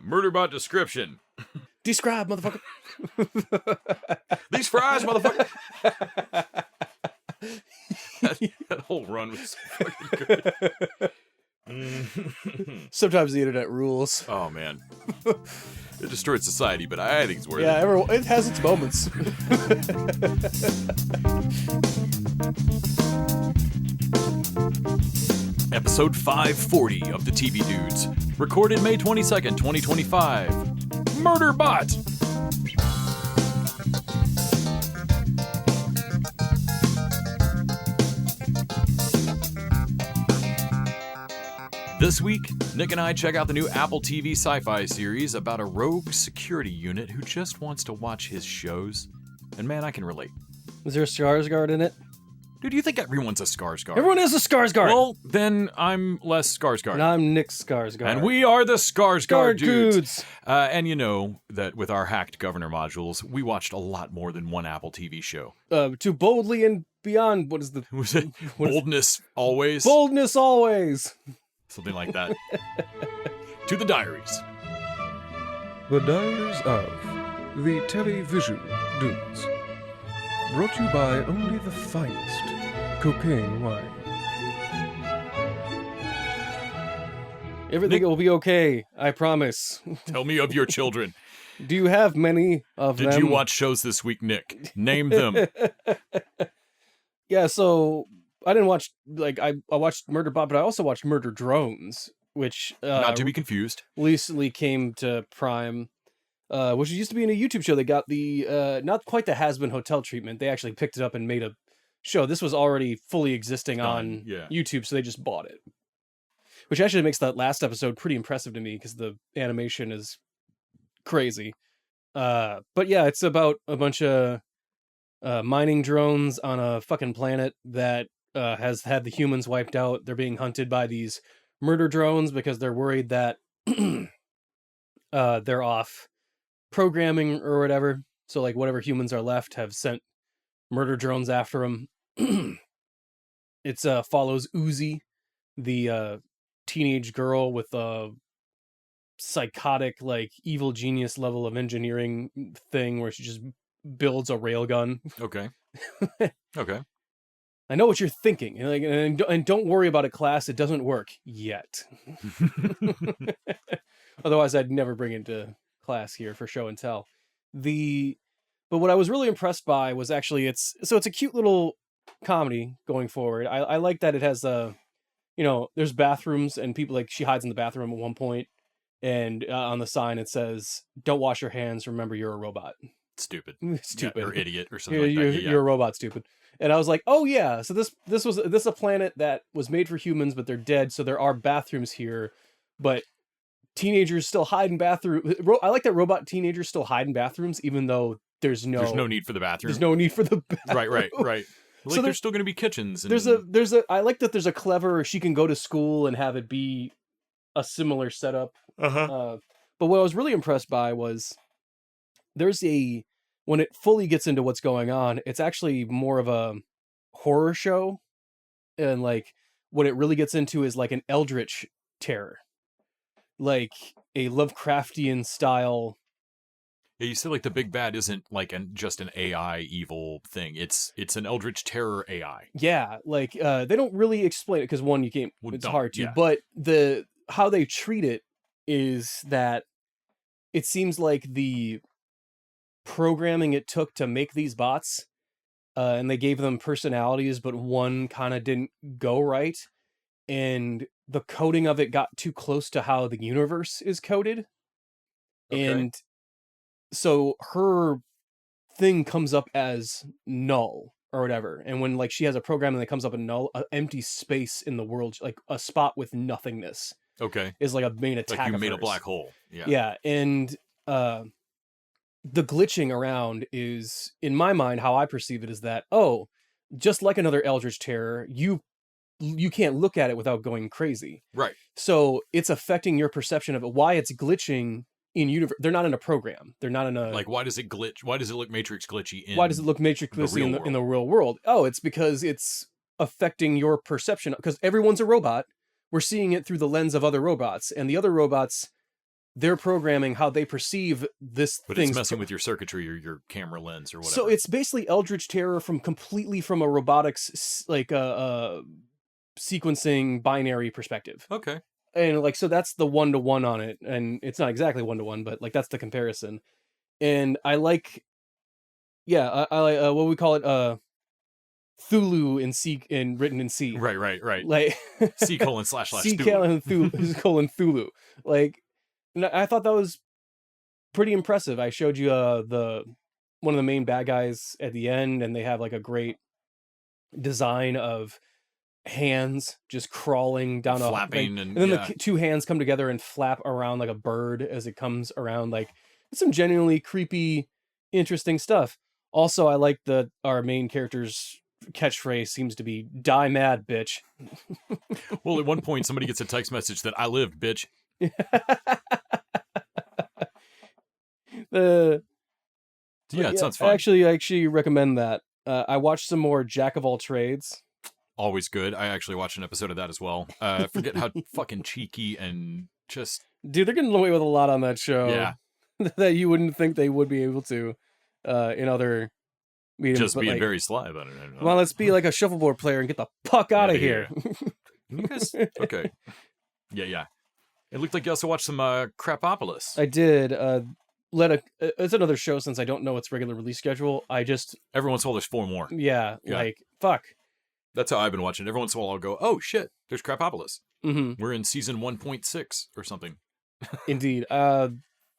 Murderbot description. Describe, motherfucker. These fries, motherfucker. that whole run was so fucking good. Sometimes the internet rules. Oh, man. It destroyed society, but I think it's worth it. It has its moments. Episode 540 of the TV Dudes. Recorded May 22nd, 2025. Murderbot! This week, Nick and I check out the new Apple TV sci-fi series about a rogue security unit who just wants to watch his shows. And man, I can relate. Is there a Skarsgard in it? Dude, you think everyone's a Skarsgard? Everyone is a Skarsgard! Well, then I'm less Skarsgard. And I'm Nick Skarsgard. And we are the Skarsgard dudes. And you know that with our hacked governor modules, we watched a lot more than one Apple TV show. To boldly and beyond, what is the... Was it boldness always? Boldness always! Something like that. To the Diaries. The Diaries of the Television Dudes. Brought to you by only the finest cocaine wine. Everything will be okay, I promise. Tell me of your children. Do you have many of them? Did you watch shows this week, Nick? Name them. Yeah, so I didn't watch, I watched Murderbot, but I also watched Murder Drones, which... Not to be confused. Recently came to Prime, which used to be in a YouTube show. They got the, not quite the Has Been Hotel treatment. They actually picked it up and made a show. This was already fully existing on YouTube, so they just bought it. Which actually makes that last episode pretty impressive to me, because the animation is crazy. But yeah, it's about a bunch of mining drones on a fucking planet that has had the humans wiped out. They're being hunted by these murder drones because they're worried that they're off programming or whatever. So like whatever humans are left have sent murder drones after them. It follows Uzi, the teenage girl with a psychotic, like evil genius level of engineering thing where she just builds a railgun. Okay. Okay. I know what you're thinking, and don't worry about it, class. It doesn't work yet. Otherwise, I'd never bring it to class here for show and tell. But what I was really impressed by was actually it's a cute little comedy going forward. I like that it has there's bathrooms and people, like, she hides in the bathroom at one point, and on the sign it says, "Don't wash your hands. Remember, you're a robot." Stupid. Stupid. Yeah, or idiot or something like that. You're a robot, stupid. And I was like, oh yeah, so this is a planet that was made for humans, but they're dead, so there are bathrooms here, but teenagers still hide in bathrooms. I like that robot teenagers still hide in bathrooms, even though there's no need for the bathroom. There's no need for the bathroom. Right. Like, so there's still going to be kitchens. And... I like that there's a clever, she can go to school and have it be a similar setup. Uh-huh. But what I was really impressed by was when it fully gets into what's going on, it's actually more of a horror show. And like what it really gets into is like an eldritch terror, like a Lovecraftian style. Yeah, you said like the big bad isn't like just an AI evil thing. It's an eldritch terror AI. Yeah, like they don't really explain it because one, you can't. It's hard to. Yeah. But how they treat it is that it seems like the programming it took to make these bots, and they gave them personalities, but one kind of didn't go right, and the coding of it got too close to how the universe is coded. Okay. And so her thing comes up as null or whatever, and when like she has a program and it comes up a null, an empty space in the world, like a spot with nothingness, is like a main attack. Like you of made hers. A black hole. Yeah, and the glitching around is, in my mind, how I perceive it is that, just like another eldritch terror, you can't look at it without going crazy. Right. So it's affecting your perception of it. Why it's glitching in universe? They're not in a program. They're not in a, like, why does it glitch? Why does it look Matrix glitchy? Why does it look Matrix glitchy in the real world? Oh, it's because it's affecting your perception. Because everyone's a robot. We're seeing it through the lens of other robots, and the other robots their programming, how they perceive this But thing. it's messing with your circuitry or your camera lens or whatever. So it's basically Eldritch Terror completely from a robotics sequencing binary perspective. Okay. And like, so that's the 1-to-1 on it, and it's not exactly 1-to-1, but like that's the comparison. And I like, I like what we call it, Thulu in C and written in C. Right. Like C:// C Thulu. colon Thulu. Like, and I thought that was pretty impressive. I showed you one of the main bad guys at the end, and they have like a great design of hands just crawling down flapping, and then the two hands come together and flap around like a bird as it comes around. Like, it's some genuinely creepy, interesting stuff. Also, I like that our main character's catchphrase seems to be "Die mad, bitch." Well, at one point, somebody gets a text message that I lived, bitch. It sounds fun. I actually recommend that. I watched some more Jack of All Trades. Always good. I actually watched an episode of that as well. I forget how fucking cheeky and just... Dude, they're getting away with a lot on that show. Yeah. That you wouldn't think they would be able to in other mediums. Just being like, very sly about it. Come on, let's be like a shuffleboard player and get the fuck out of here. You guys... Okay. Yeah. It looked like you also watched some Crapopolis. I did. It's another show since I don't know its regular release schedule. Every once in a while, there's 4 more. Yeah. Like, fuck. That's how I've been watching. Every once in a while, I'll go, oh, shit, there's Crapopolis. Mm-hmm. We're in season 1.6 or something. Indeed.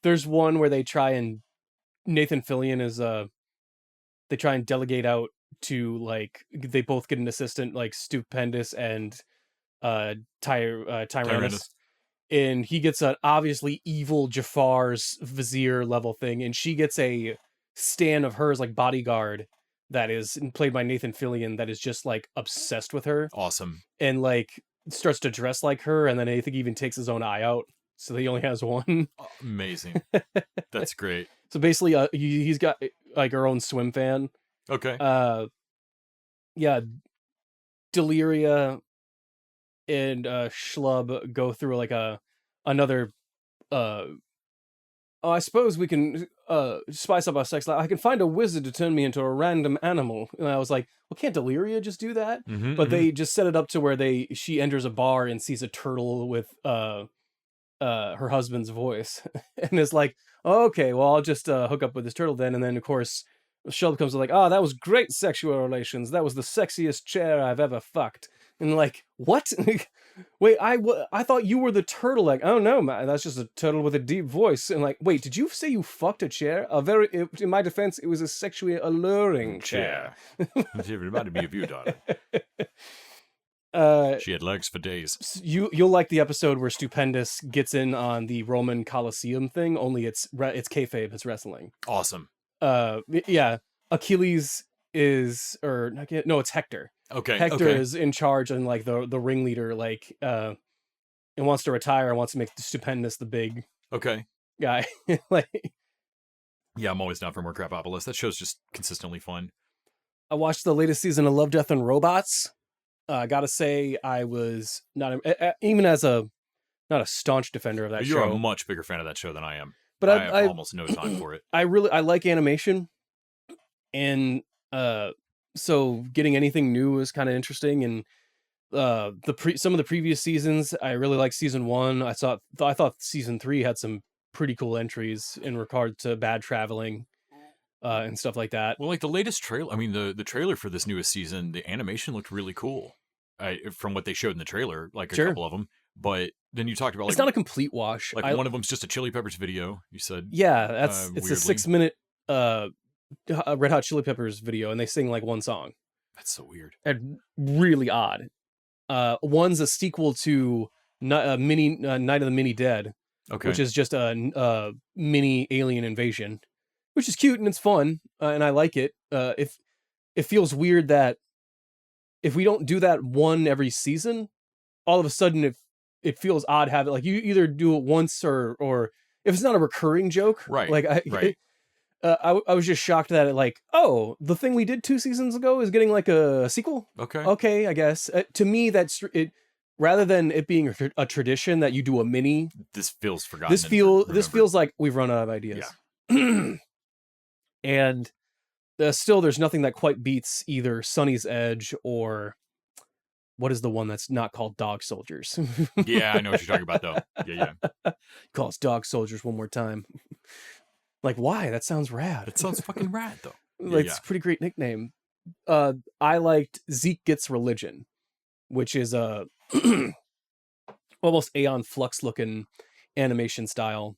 There's one where they try and... Nathan Fillion is... They try and delegate out to, like... They both get an assistant, like, Stupendous and Tyrannus. And he gets an obviously evil Jafar's vizier level thing, and she gets a stan of hers, like, bodyguard, that is played by Nathan Fillion, that is just like obsessed with her. Awesome. And like starts to dress like her, and then I think he even takes his own eye out, so he only has one. Amazing. That's great. So basically, he's got like her own swim fan. Okay. Yeah, Deliria and Schlub go through like another I suppose we can spice up our sex life. I can find a wizard to turn me into a random animal. And I was like, well, can't Deliria just do that? Mm-hmm, but they just set it up to where she enters a bar and sees a turtle with her husband's voice. And is like, oh, okay, well, I'll just hook up with this turtle then. And then, of course, Sheldon comes like, that was great sexual relations. That was the sexiest chair I've ever fucked. And like, what? Wait, I thought you were the turtle. Like, oh no, man, that's just a turtle with a deep voice. And like, wait, did you say you fucked a chair? In my defense, it was a sexually alluring chair. It reminded me of you, darling. She had legs for days. You'll like the episode where Stupendous gets in on the Roman Colosseum thing. Only it's kayfabe, it's wrestling. Awesome. Yeah, Achilles it's Hector. Okay. Hector is in charge and like the ringleader, like and wants to retire and wants to make Stupendous the big guy. Like, yeah, I'm always down for more Crapopolis. That show's just consistently fun. I watched the latest season of Love, Death, and Robots. I gotta say, I was not even as not a staunch defender of that show. You're a much bigger fan of that show than I am. But I have almost no time for it. I like animation, and so getting anything new is kind of interesting. And some of the previous seasons, I really liked season 1. I thought season 3 had some pretty cool entries in regard to bad traveling and stuff like that. Well, like the latest trailer, I mean, the trailer for this newest season, the animation looked really cool. From what they showed in the trailer, like a couple of them. But then you talked about, like, it's not a complete wash. Like one of them's just a Chili Peppers video. You said, yeah, it's a 6-minute Red Hot Chili Peppers video, and they sing like one song. That's so weird and really odd. One's a sequel to Night of the Mini Dead, which is just a mini alien invasion, which is cute and it's fun, and I like it. If it feels weird that if we don't do that one every season, all of a sudden it feels odd having, like, you either do it once or if it's not a recurring joke, right? Like I was just shocked that the thing we did 2 seasons ago is getting like a sequel. Okay, I guess to me that's it. rather than it being a tradition that you do a mini, This feels forgotten. this feels like we've run out of ideas. Yeah. And still, there's nothing that quite beats either Sunny's Edge or what is the one that's not called Dog Soldiers? Yeah, I know what you're talking about, though. Yeah. Call us Dog Soldiers one more time. Like, why? That sounds rad. It sounds fucking rad, though. It's a pretty great nickname. I liked Zeke Gets Religion, which is a almost Aeon Flux looking animation style,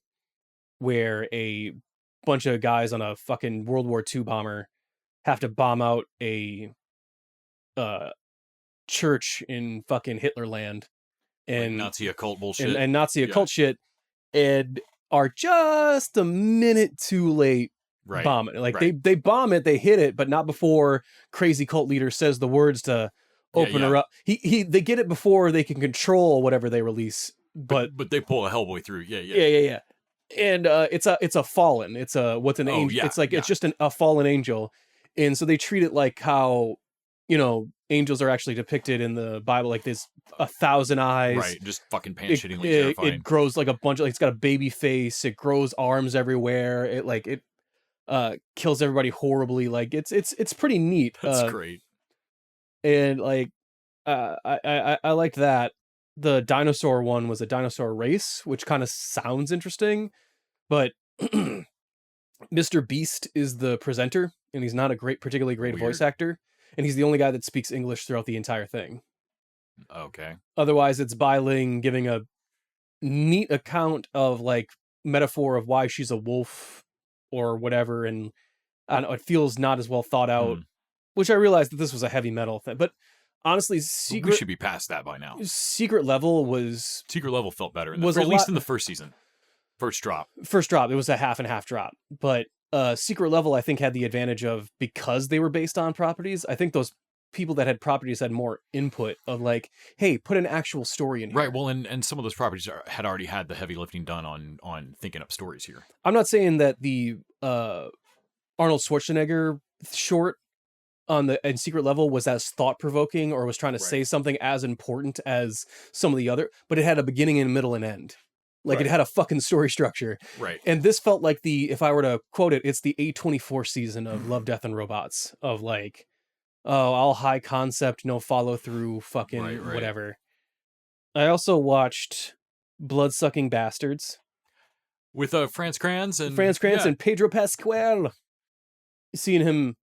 where a bunch of guys on a fucking World War II bomber have to bomb out a church in fucking Hitlerland and like Nazi occult bullshit and Nazi occult shit, and are just a minute too late bombing it. Like they bomb it, they hit it, but not before crazy cult leader says the words to open her up. They get it before they can control whatever they release, but they pull a Hellboy through. Yeah. And it's a fallen. It's a what's an angel. It's like it's just a fallen angel, and so they treat it like how angels are actually depicted in the Bible, like this 1,000 eyes, right? Just fucking pants-shittingly terrifying. It grows like a bunch of. It's got a baby face. It grows arms everywhere. It kills everybody horribly. Like it's pretty neat. That's great. And like I liked that. The dinosaur one was a dinosaur race, which kind of sounds interesting, but Mr. Beast is the presenter, and he's not a particularly great voice actor, and he's the only guy that speaks English throughout the entire thing. Okay. Otherwise, it's Bai-Ling giving a neat account of like metaphor of why she's a wolf or whatever, and I don't know, it feels not as well thought out, which I realized that this was a heavy metal thing, but honestly, we should be past that by now. Secret Level felt better, at least in the first season. First drop. It was a half and half drop, but Secret Level I think had the advantage of, because they were based on properties, I think those people that had properties had more input of like, hey, put an actual story in here. Right, well, and some of those properties had already had the heavy lifting done on thinking up stories here. I'm not saying that the Arnold Schwarzenegger short in Secret Level was as thought-provoking or was trying to say something as important as some of the other, but it had a beginning and middle and end. Like it had a fucking story structure. Right. And this felt like if I were to quote it, it's the A24 season of Love, Death, and Robots, of like, all high concept, no follow through, fucking whatever. I also watched Blood-Sucking Bastards. With Franz Kranz and Pedro Pascal. Seeing him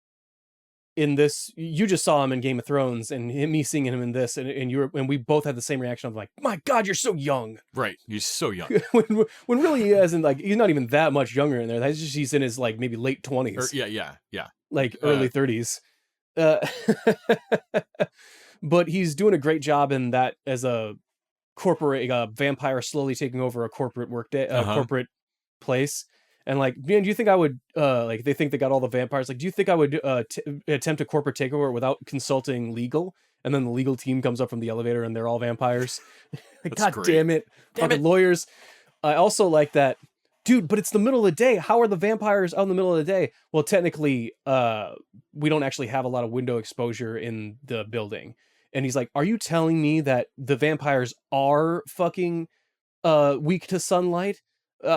in this, you just saw him in Game of Thrones, and me seeing him in this, and we both had the same reaction of like, my God, you're so young. Right, he's so young. when really he isn't, like, he's not even that much younger in there. That's just, he's in his like maybe late 20s. Yeah. Like early 30s. But he's doing a great job in that as a corporate vampire slowly taking over a corporate workday, corporate place. And like, man, do you think I would, like, they think they got all the vampires. Like, do you think I would attempt a corporate takeover without consulting legal? And then the legal team comes up from the elevator and they're all vampires. Like, God damn it. Fucking lawyers. I also like that, dude, but it's the middle of the day. How are the vampires out in the middle of the day? Well, technically, we don't actually have a lot of window exposure in the building. And he's like, are you telling me that the vampires are fucking weak to sunlight?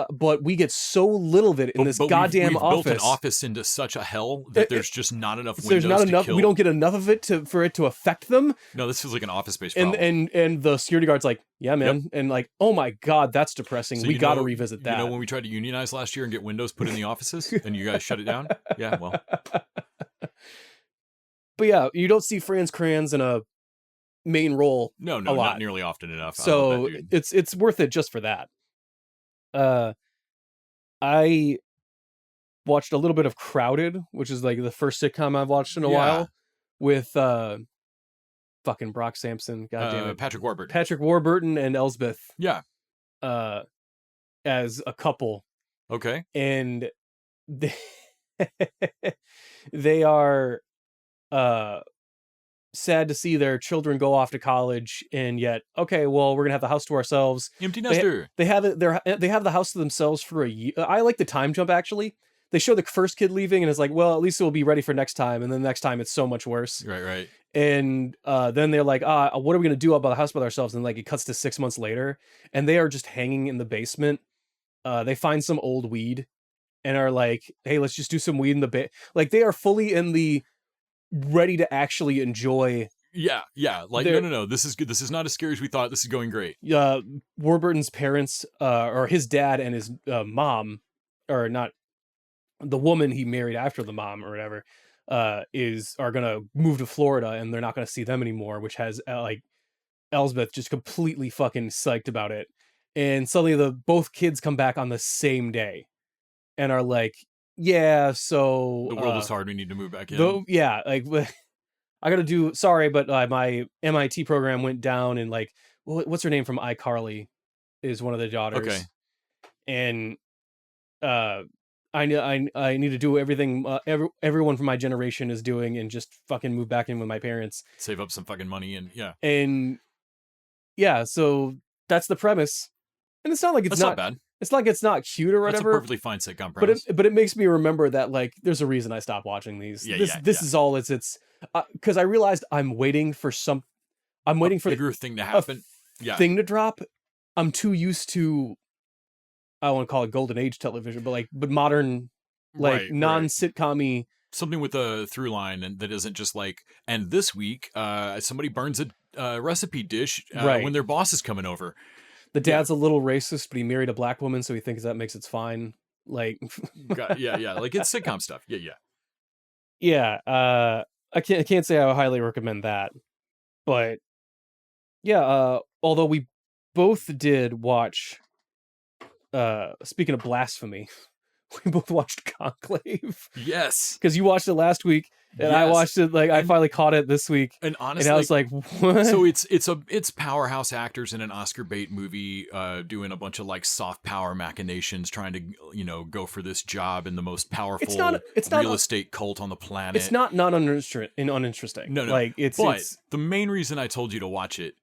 But we get so little of it in this goddamn we've office. Built an office into such a hell that there's just not enough windows to kill. We don't get enough of it for it to affect them. No, this feels like an office space problem. And the security guard's like, yeah, man. Yep. And like, oh my God, that's depressing. So we got to revisit that. You know when we tried to unionize last year and get windows put in the offices and you guys shut it down? Yeah, well. But yeah, you don't see Franz Kranz in a main role. No, not nearly often enough. So it's worth it just for that. I watched a little bit of Crowded, which is like the first sitcom I've watched in a while, with fucking Brock Sampson, goddamn it, Patrick Warburton and Elsbeth, as a couple. Okay, and they are sad to see their children go off to college, and yet, okay, well, we're gonna have the house to ourselves. Empty nester. They have the house to themselves for a year. I like the time jump, actually. They show the first kid leaving, and it's like, well, at least it will be ready for next time, and then next time it's so much worse. Right. And then they're like, what are we gonna do about the house by ourselves? And like it cuts to 6 months later, and they are just hanging in the basement. They find some old weed and are like, hey, let's just do some weed in the like they are fully in the ready to actually enjoy. Yeah. Like, no. This is good. This is not as scary as we thought. This is going great. Warburton's parents, or his dad and his mom, or not the woman he married after the mom or whatever, are gonna move to Florida, and they're not gonna see them anymore, which has like Elsbeth just completely fucking psyched about it. And suddenly both kids come back on the same day and are like, yeah, so the world is hard. We need to move back in. Yeah, like I gotta do. Sorry, but my MIT program went down, and like, what's her name from iCarly is one of the daughters. Okay, and I need to do everything everyone from my generation is doing, and just fucking move back in with my parents, save up some fucking money, and so that's the premise. And it's not like it's not bad. It's not like it's not cute or whatever. That's a perfectly fine sitcom premise. But it makes me remember that like there's a reason I stopped watching these. This is all it's because I realized I'm waiting for a bigger thing to happen. Thing to drop. I'm too used to, I don't want to call it golden age television, but modern, like non-sitcom-y. Something with a through line, and that isn't just like, and this week somebody burns a recipe dish when their boss is coming over. The dad's a little racist, but he married a black woman, so he thinks that makes it fine. Like, like it's sitcom stuff. I can't say I highly recommend that, but although we both did watch. Speaking of blasphemy, we both watched Conclave. Yes, because you watched it last week. And I watched it, like, I finally caught it this week. And honestly, and I was like, what? So it's powerhouse actors in an Oscar bait movie doing a bunch of like soft power machinations, trying to, go for this job in the most powerful real estate cult on the planet. It's not uninteresting. No. Like, it's the main reason I told you to watch it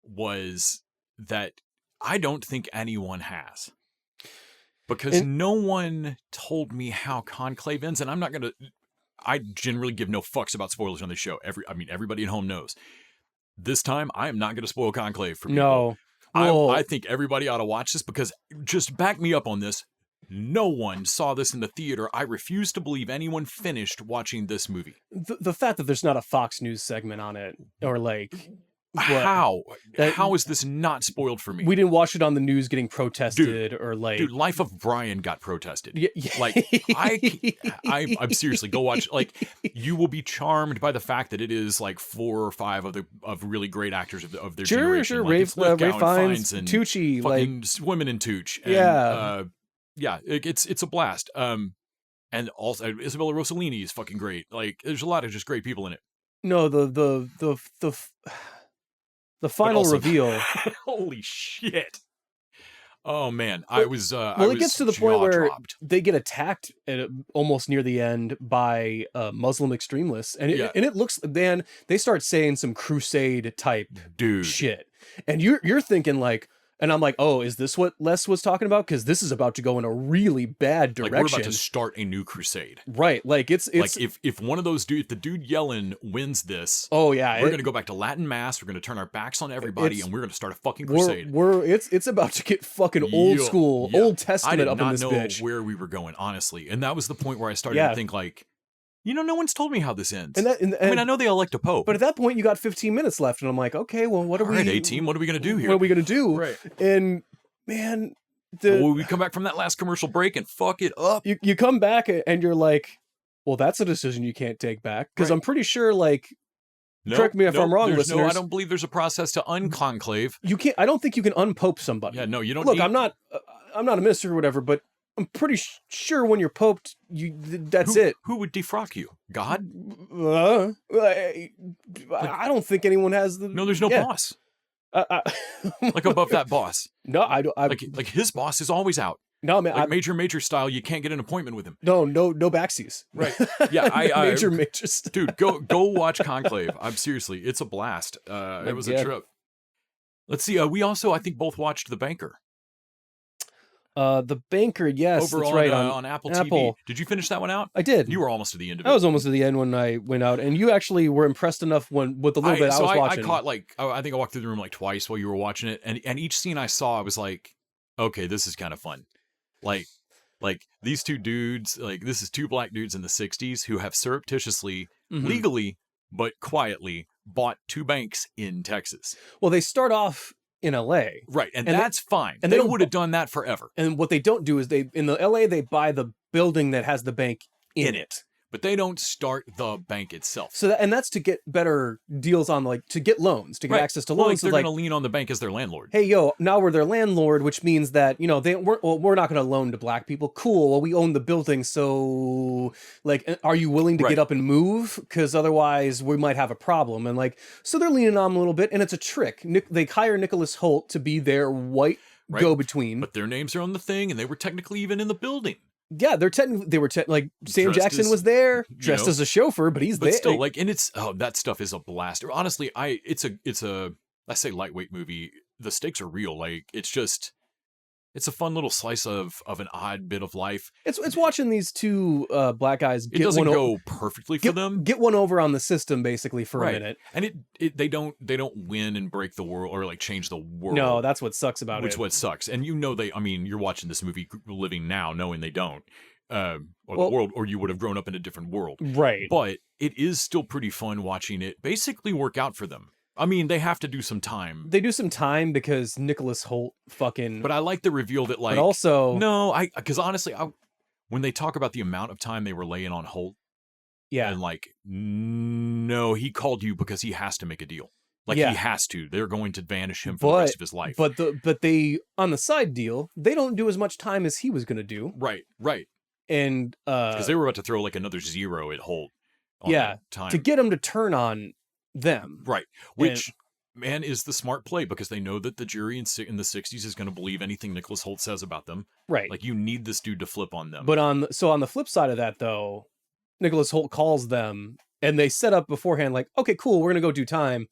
was that I don't think anyone has. Because no one told me how Conclave ends, and I generally give no fucks about spoilers on this show. Everybody at home knows. This time, I am not going to spoil Conclave for people. No. I think everybody ought to watch this, because just back me up on this. No one saw this in the theater. I refuse to believe anyone finished watching this movie. The fact that there's not a Fox News segment on it, or like... How is this not spoiled for me? We didn't watch it on the news getting protested, or like... Dude, Life of Brian got protested. Yeah. Like, I'm seriously, go watch. Like, you will be charmed by the fact that it is like 4 or 5 of really great actors of their generation. Sure, like, Ray Fiennes and Tucci, fucking like swimming in Tooch. And, it's a blast. And also Isabella Rossellini is fucking great. Like, there's a lot of just great people in it. No, the final reveal. Holy shit. Oh man, it gets to the point where they get attacked almost near the end by Muslim extremists, and it looks, man, they start saying some crusade type shit, and you're thinking like, and I'm like, oh, is this what Les was talking about? Because this is about to go in a really bad direction. Like, we're about to start a new crusade, right? Like it's like if one of those if the dude yelling wins this, oh yeah, we're gonna go back to Latin mass. We're gonna turn our backs on everybody, and we're gonna start a fucking crusade. It's about to get fucking old school, Old Testament up in this bitch. I did not know where we were going, honestly, and that was the point where I started to think like, no one's told me how this ends. I know they elect a pope. But at that point, you got 15 minutes left, and I'm like, okay, well, what are we... All right, A-Team, what are we going to do here? What are we going to do? Right. And, man... we come back from that last commercial break and fuck it up. You come back, and you're like, well, that's a decision you can't take back. Because I'm pretty sure, like... correct me if I'm wrong, listeners. I don't believe there's a process to unconclave. You can't... I don't think you can unpope somebody. Yeah, no, you don't... Look, I'm not a minister or whatever, but... I'm pretty sure when you're poped, that's it. Who would defrock you? God? I don't think anyone has the... No, there's no boss. Like above that boss. No, I don't. Like his boss is always out. No, man. Like major style, you can't get an appointment with him. No backsies. Right. Yeah, major style. Dude, go watch Conclave. I'm seriously, it's a blast. It was a trip. Let's see. We also, I think, both watched The Banker. The Banker, yes, over that's on, right, on Apple TV. Did you finish that one out? I did. You were almost to the end of it. I was almost to the end when I went out, and you actually were impressed enough with the little bit I was watching. I caught I think I walked through the room like twice while you were watching it, and each scene I saw, I was like, okay, this is kind of fun. Like these two dudes, like this is two black dudes in the 60s who have surreptitiously, legally, but quietly bought two banks in Texas. Well, they start off in LA. Right, and that's fine. And they would have done that forever. And what they don't do is in the LA, they buy the building that has the bank in it. But they don't start the bank itself. So that's to get better deals on, like, to get loans, to get access to loans. They're going to lean on the bank as their landlord. Hey, now we're their landlord, which means that, we're not going to loan to black people. Cool. Well, we own the building. So, like, are you willing to get up and move? Because otherwise we might have a problem. And like, so they're leaning on them a little bit, and it's a trick. They hire Nicholas Hoult to be their white go-between. But their names are on the thing, and they were technically even in the building. Yeah, like Sam Jackson was there, dressed as a chauffeur, but he's there. But still, like, and that stuff is a blast. Honestly, it's a I say lightweight movie. The stakes are real. Like, it's a fun little slice of an odd bit of life. It's watching these two black guys. It doesn't go perfectly for them. Get one over on the system basically for a minute, and they don't win and break the world or like change the world. No, that's what sucks about it. Which what sucks, and you're watching this movie living now, knowing they don't, the world, or you would have grown up in a different world, right? But it is still pretty fun watching it basically work out for them. I mean, they have to do some time. They do some time because Nicholas Hoult fucking... But I like the reveal that, like... But also... No, because honestly, when they talk about the amount of time they were laying on Hoult... Yeah. And like, no, he called you because he has to make a deal. Like, he has to. They're going to banish him for the rest of his life. But they, on the side deal, they don't do as much time as he was going to do. Right. And... Because they were about to throw, like, another zero at Hoult on that time. To get him to turn on... them, right? Which is the smart play, because they know that the jury in the 60s is going to believe anything Nicholas Hoult says about them, right? Like, you need this dude to flip on them. But on the flip side of that, though, Nicholas Hoult calls them, and they set up beforehand, like, okay, cool, we're gonna go do time,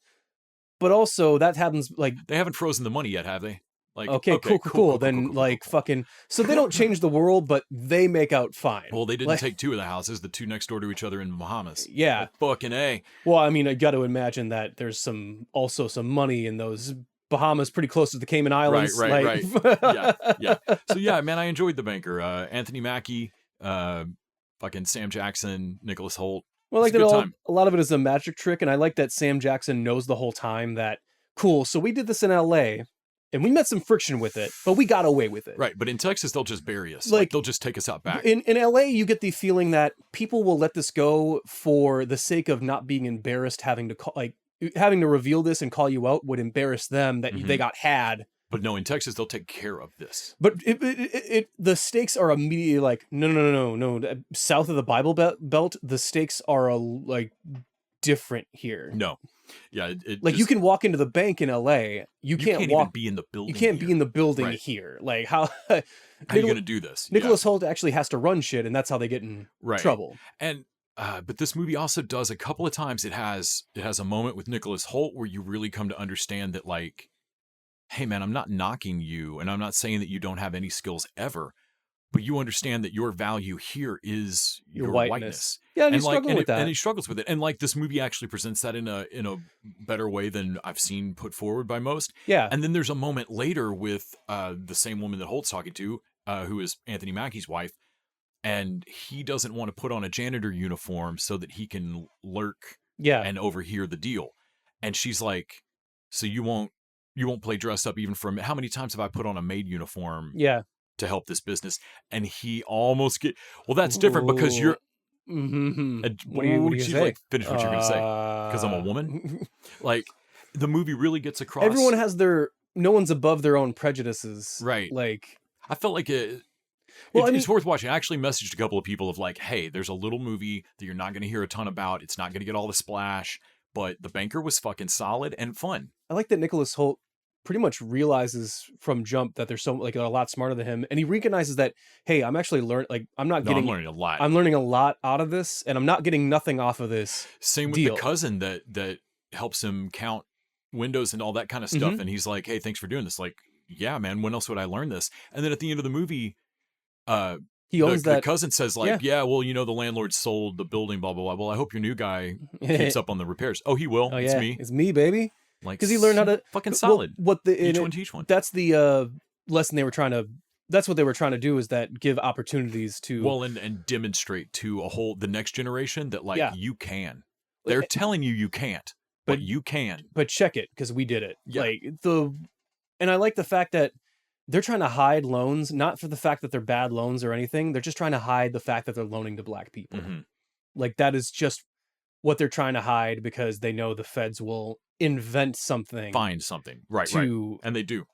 but also that happens, like, they haven't frozen the money yet, have they? Like, okay, cool. Then, like, fucking... So they don't change the world, but they make out fine. Well, they didn't take two of the houses, the two next door to each other in Bahamas. Yeah. Like, fucking A. Well, I mean, I got to imagine that there's also some money in those Bahamas pretty close to the Cayman Islands. Right. Yeah. So, yeah, man, I enjoyed The Banker. Anthony Mackie, fucking Sam Jackson, Nicholas Hoult. Well, like, a lot of it is a magic trick, and I like that Sam Jackson knows the whole time that, cool, so we did this in L.A., and we met some friction with it, but we got away with it. Right, but in Texas, they'll just bury us. Like, they'll just take us out back. In LA, you get the feeling that people will let this go for the sake of not being embarrassed, having to reveal this and call you out would embarrass them that they got had. But no, in Texas, they'll take care of this. But the stakes are immediately like, no. South of the Bible Belt, the stakes are different here. No. Yeah, you can walk into the bank in LA. You can't even be in the building. You can't be in the building here. Like, how are you going to do this? Nicholas Hoult actually has to run shit, and that's how they get in trouble. And but this movie also does a couple of times. It has a moment with Nicholas Hoult where you really come to understand that, like, hey man, I'm not knocking you, and I'm not saying that you don't have any skills ever. But you understand that your value here is your whiteness. Yeah, and he's struggling with that. And he struggles with it. And like, this movie actually presents that in a better way than I've seen put forward by most. Yeah. And then there's a moment later with the same woman that Holt's talking to, who is Anthony Mackie's wife, and he doesn't want to put on a janitor uniform so that he can lurk and overhear the deal. And she's like, so you won't play dress up even for a... How many times have I put on a maid uniform? Yeah. To help this business, and he almost well, that's different because you're what do you she's say? Like, finish what you're gonna say, because I'm a woman. Like, the movie really gets across, everyone has no one's above their own prejudices, right? Like, I felt like it's worth watching. I actually messaged a couple of people of like, hey, there's a little movie that you're not going to hear a ton about, it's not going to get all the splash, but The Banker was fucking solid and fun. I like that Nicholas Hoult pretty much realizes from jump that they're a lot smarter than him, and he recognizes that, hey, I'm actually learning. I'm learning a lot. I'm learning a lot out of this, and I'm not getting nothing off of this. Same with the cousin that helps him count windows and all that kind of stuff, and he's like, hey, thanks for doing this. Like, yeah, man, when else would I learn this? And then at the end of the movie, he owns the that. cousin says like, yeah, well, you know, the landlord sold the building, blah, blah, blah. Well, I hope your new guy keeps up on the repairs. Oh, he will. Oh, It's yeah. me. It's me, baby. Like, Because he learned how to fucking solid. Teach one. That's the lesson they were trying to. That's what they were trying to do, is that give opportunities to. Well, and demonstrate to the next generation that like you can. They're telling you can't, but you can. But check it, because we did it. Yeah. And I like the fact that they're trying to hide loans, not for the fact that they're bad loans or anything. They're just trying to hide the fact that they're loaning to black people. Mm-hmm. Like, that is just what they're trying to hide, because they know the feds will invent something. Find something. Right. And they do.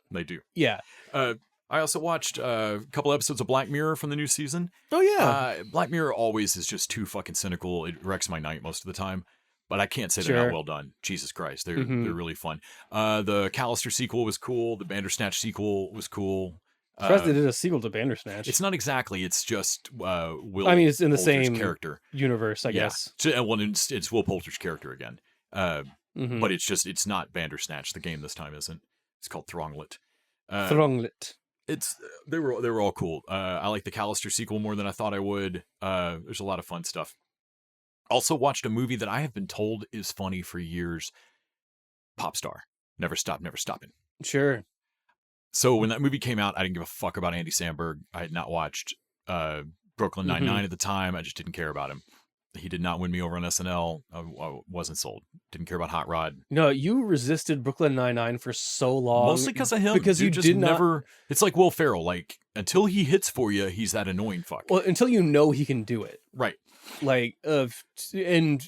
Yeah. I also watched a couple episodes of Black Mirror from the new season. Oh, yeah. Black Mirror always is just too fucking cynical. It wrecks my night most of the time. But I can't say they're not well done. Jesus Christ. They're really fun. The Callister sequel was cool. The Bandersnatch sequel was cool. Surprised they did a sequel to Bandersnatch. It's not exactly. It's just Will. I mean, it's in the Poulter's same character universe, I guess. Well, it's Will Poulter's character again. But it's not Bandersnatch. The game this time isn't. It's called Thronglet. Thronglet. They were all cool. I like the Callister sequel more than I thought I would. There's a lot of fun stuff. Also watched a movie that I have been told is funny for years. Popstar. Never Stop, Never Stopping. Sure. So when that movie came out, I didn't give a fuck about Andy Samberg. I had not watched Brooklyn Nine-Nine at the time. I just didn't care about him. He did not win me over on SNL. I wasn't sold. Didn't care about Hot Rod. No, you resisted Brooklyn Nine-Nine for so long. Mostly because of him. Because you just did never. It's like Will Ferrell. Like, until he hits for you, he's that annoying fuck. Well, until you know he can do it. Right. Like, and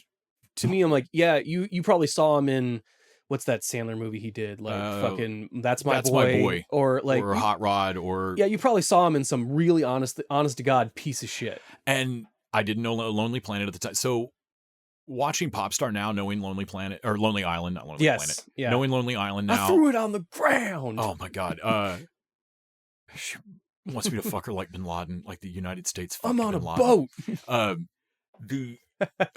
to me, I'm like, yeah, you probably saw him in, what's that Sandler movie he did? Like, fucking That's My Boy. Or like, or Hot Rod, or yeah, you probably saw him in some really honest to God piece of shit. And I didn't know Lonely Planet at the time. So watching Popstar now, knowing Lonely Planet or Lonely Island, not Lonely Planet. Yeah. Knowing Lonely Island now. I threw it on the ground. Oh my God. She wants me to fuck her like Bin Laden, like the United States. I'm on Bin a Laden. boat.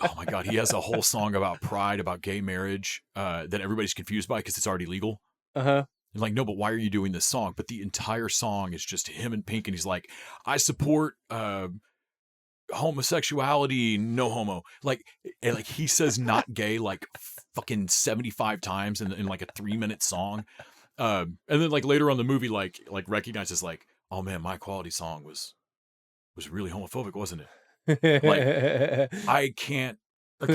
Oh my God, he has a whole song about pride, about gay marriage, that everybody's confused by because it's already legal. And like, no, but why are you doing this song? But the entire song is just him and Pink, and he's like, I support homosexuality, no homo. Like he says not gay like fucking 75 times in like a 3-minute song. And then like later on the movie, like recognizes like, oh man, my Quality song was really homophobic, wasn't it? Like, I can't like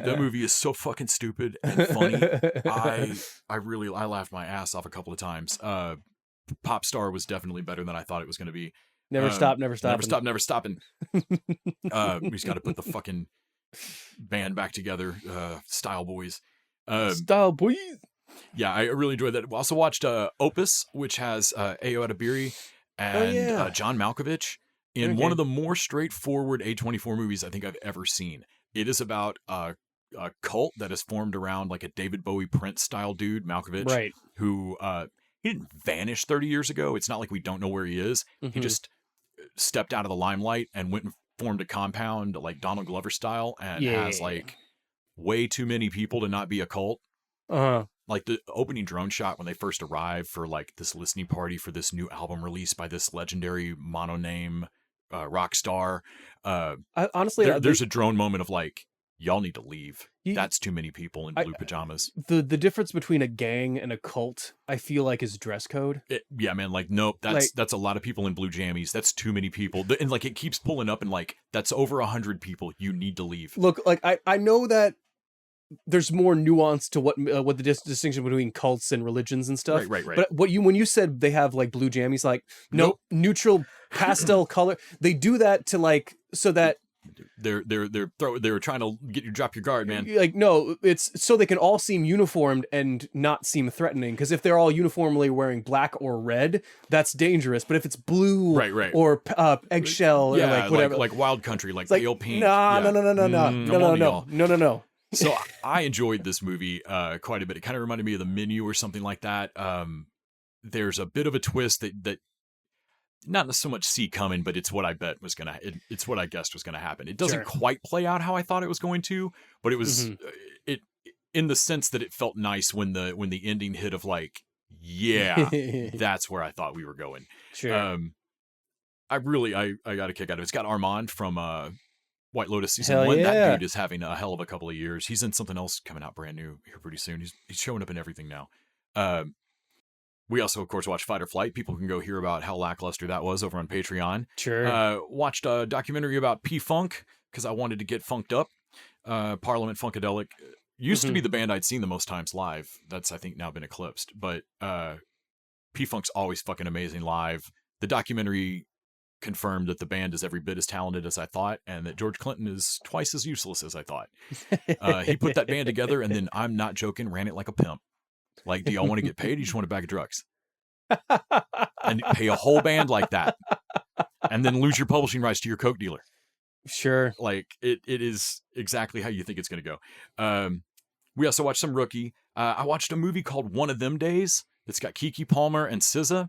that movie is so fucking stupid and funny. I laughed my ass off a couple of times. Popstar was definitely better than I thought it was going to be. Never stop, never stopping. Never stop, never stopping. He's got to put the fucking band back together. Style Boys. Style Boys. Yeah, I really enjoyed that. We also watched Opus, which has Ayo Edebiri and John Malkovich in one of the more straightforward A24 movies I think I've ever seen. It is about a cult that is formed around like a David Bowie Prince style dude, Malkovich, right? Who he didn't vanish 30 years ago. It's not like we don't know where he is. He just stepped out of the limelight and went and formed a compound like Donald Glover style, and has like way too many people to not be a cult. Like the opening drone shot when they first arrive for like this listening party for this new album released by this legendary mono-name rock star. Honestly, there's a drone moment of like, y'all need to leave. That's too many people in blue pajamas. The difference between a gang and a cult, I feel like, is dress code. Yeah, man. Like, nope. That's a lot of people in blue jammies. That's too many people. And like, it keeps pulling up and like, that's over 100 people. You need to leave. Look, like I know that there's more nuance to what the distinction between cults and religions and stuff. Right. But when you said they have like blue jammies, like nope, neutral pastel color. They do that to like so that. They're trying to get you to drop your guard, man. Like, no, it's so they can all seem uniformed and not seem threatening. Because if they're all uniformly wearing black or red, that's dangerous. But if it's blue, right, or eggshell, or like whatever, like Wild Country, like pale pink. No. So I enjoyed this movie quite a bit. It kind of reminded me of The Menu or something like that. There's a bit of a twist that. Not so much see coming, but it's what I bet was gonna. It's what I guessed was gonna happen. It doesn't quite play out how I thought it was going to, but it was it in the sense that it felt nice when the ending hit of like, yeah, that's where I thought we were going. Sure. I got a kick out of it. It's got Armand from White Lotus season Hell 1. yeah. That dude is having a hell of a couple of years. He's in something else coming out brand new here pretty soon. He's showing up in everything now. We also, of course, watched Fight or Flight. People can go hear about how lackluster that was over on Patreon. Sure. Watched a documentary about P-Funk because I wanted to get funked up. Parliament Funkadelic used to be the band I'd seen the most times live. That's, I think, now been eclipsed. But P-Funk's always fucking amazing live. The documentary confirmed that the band is every bit as talented as I thought, and that George Clinton is twice as useless as I thought. He put that band together, and then, I'm not joking, ran it like a pimp. Like, do y'all want to get paid? Or you just want a bag of drugs? And pay a whole band like that, and then lose your publishing rights to your coke dealer. Sure. Like, it is exactly how you think it's going to go. We also watched some Rookie. I watched a movie called One of Them Days. It's got Keke Palmer and SZA.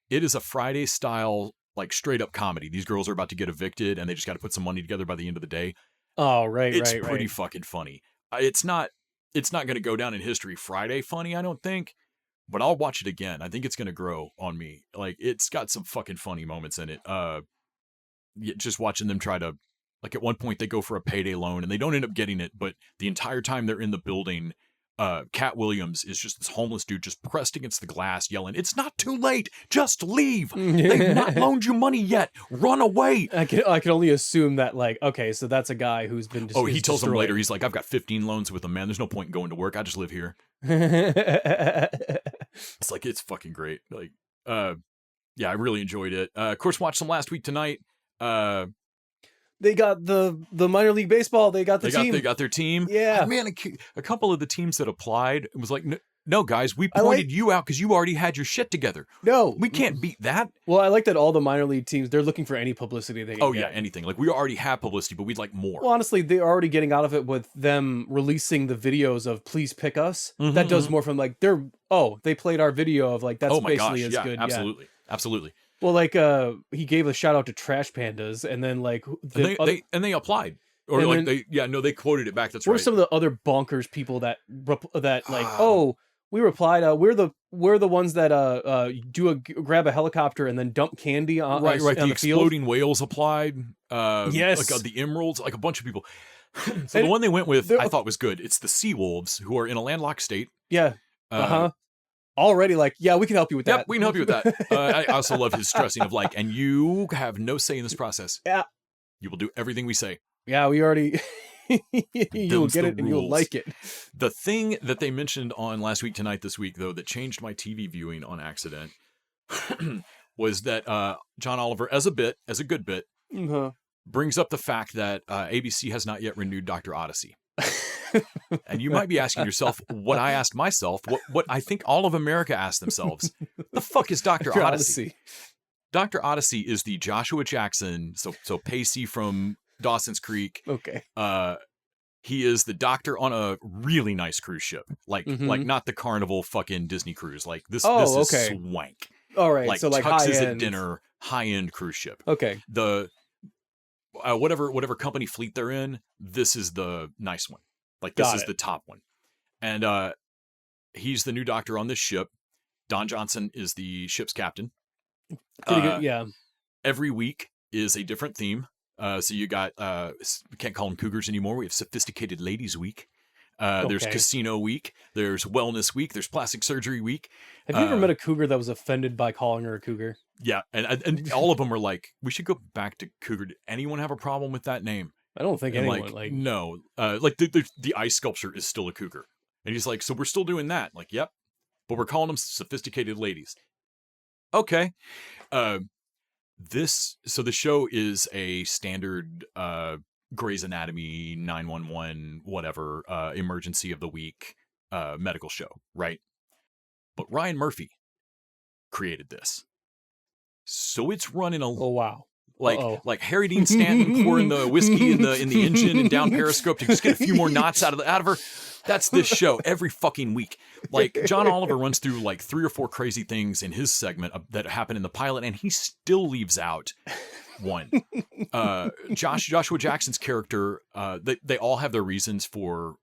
It is a Friday style, like, straight up comedy. These girls are about to get evicted, and they just got to put some money together by the end of the day. Oh, right, It's right, pretty right. fucking funny. It's not going to go down in history Friday funny, I don't think, but I'll watch it again. I think it's going to grow on me. Like, it's got some fucking funny moments in it. Just watching them try to, like, at one point they go for a payday loan and they don't end up getting it, but the entire time they're in the building, Cat Williams is just this homeless dude just pressed against the glass yelling, "It's not too late, just leave. They've not loaned you money yet. Run away." I can only assume that, like, okay, so that's a guy who's been He tells them later, he's like, "I've got 15 loans with them, man. There's no point in going to work. I just live here." It's like, it's fucking great. Like, yeah, I really enjoyed it. Of course, watched some last week tonight. They got the minor league baseball. They got the team. They got their team. Yeah. Man, a couple of the teams that applied, it was like, no, guys, we pointed you out because you already had your shit together. No. We can't beat that. Well, I like that all the minor league teams, they're looking for any publicity they can Oh, get. yeah, anything. Like, we already have publicity, but we'd like more. Well, honestly, they're already getting out of it with them releasing the videos of "Please Pick Us." That does more from, like, they played our video of, like, that's oh my basically gosh, as yeah, good. absolutely. Yeah. Absolutely. Well, like, he gave a shout out to Trash Pandas, and then, like, They applied. Or, and like, then, they quoted it back. That's what right. are some of the other bonkers people that we replied, we're the ones that grab a helicopter and then dump candy on right. on The field. exploding whales applied. Yes. Like, the emeralds, like a bunch of people. So the one they went with, I thought was good. It's the sea wolves, who are in a landlocked state. Yeah. Already, like, yeah, we can help you with that. Yep, we can help you with that. I also love his stressing of, like, and you have no say in this process. Yeah. You will do everything we say. Yeah, we already. You'll get it and you'll rules. like it. The thing that they mentioned on Last Week Tonight this week, though, that changed my TV viewing on accident was that John Oliver, as a good bit, brings up the fact that ABC has not yet renewed Dr. Odyssey. And you might be asking yourself what I asked myself, what I think all of America asked themselves. The fuck is Dr. Odyssey? Dr. Odyssey is the Joshua Jackson, so Pacey from Dawson's Creek. Okay. He is the doctor on a really nice cruise ship. Like not the Carnival fucking Disney cruise. Like this is swank. All right. Like, So, like, tuxes high-end at dinner, high-end cruise ship. Okay. The whatever company fleet they're in, this is the nice one. Like, this is the top one. And he's the new doctor on this ship. Don Johnson is the ship's captain. Pretty good, yeah. Every week is a different theme. So you got, we can't call them cougars anymore. We have Sophisticated Ladies Week. There's Casino Week. There's Wellness Week. There's Plastic Surgery Week. Have you ever met a cougar that was offended by calling her a cougar? Yeah. And all of them were like, we should go back to cougar. Did anyone have a problem with that name? I don't think anyone, like no. Like the ice sculpture is still a cougar. And he's like, so we're still doing that. Like, yep. But we're calling them Sophisticated Ladies. Okay. So the show is a standard Grey's Anatomy 911 whatever emergency of the week medical show, right? But Ryan Murphy created this, so it's running like Harry Dean Stanton pouring the whiskey in the engine and down Periscope to just get a few more knots out of her. That's this show every fucking week. Like, John Oliver runs through like 3 or 4 crazy things in his segment that happened in the pilot, and he still leaves out one. Joshua Jackson's character, they all have their reasons for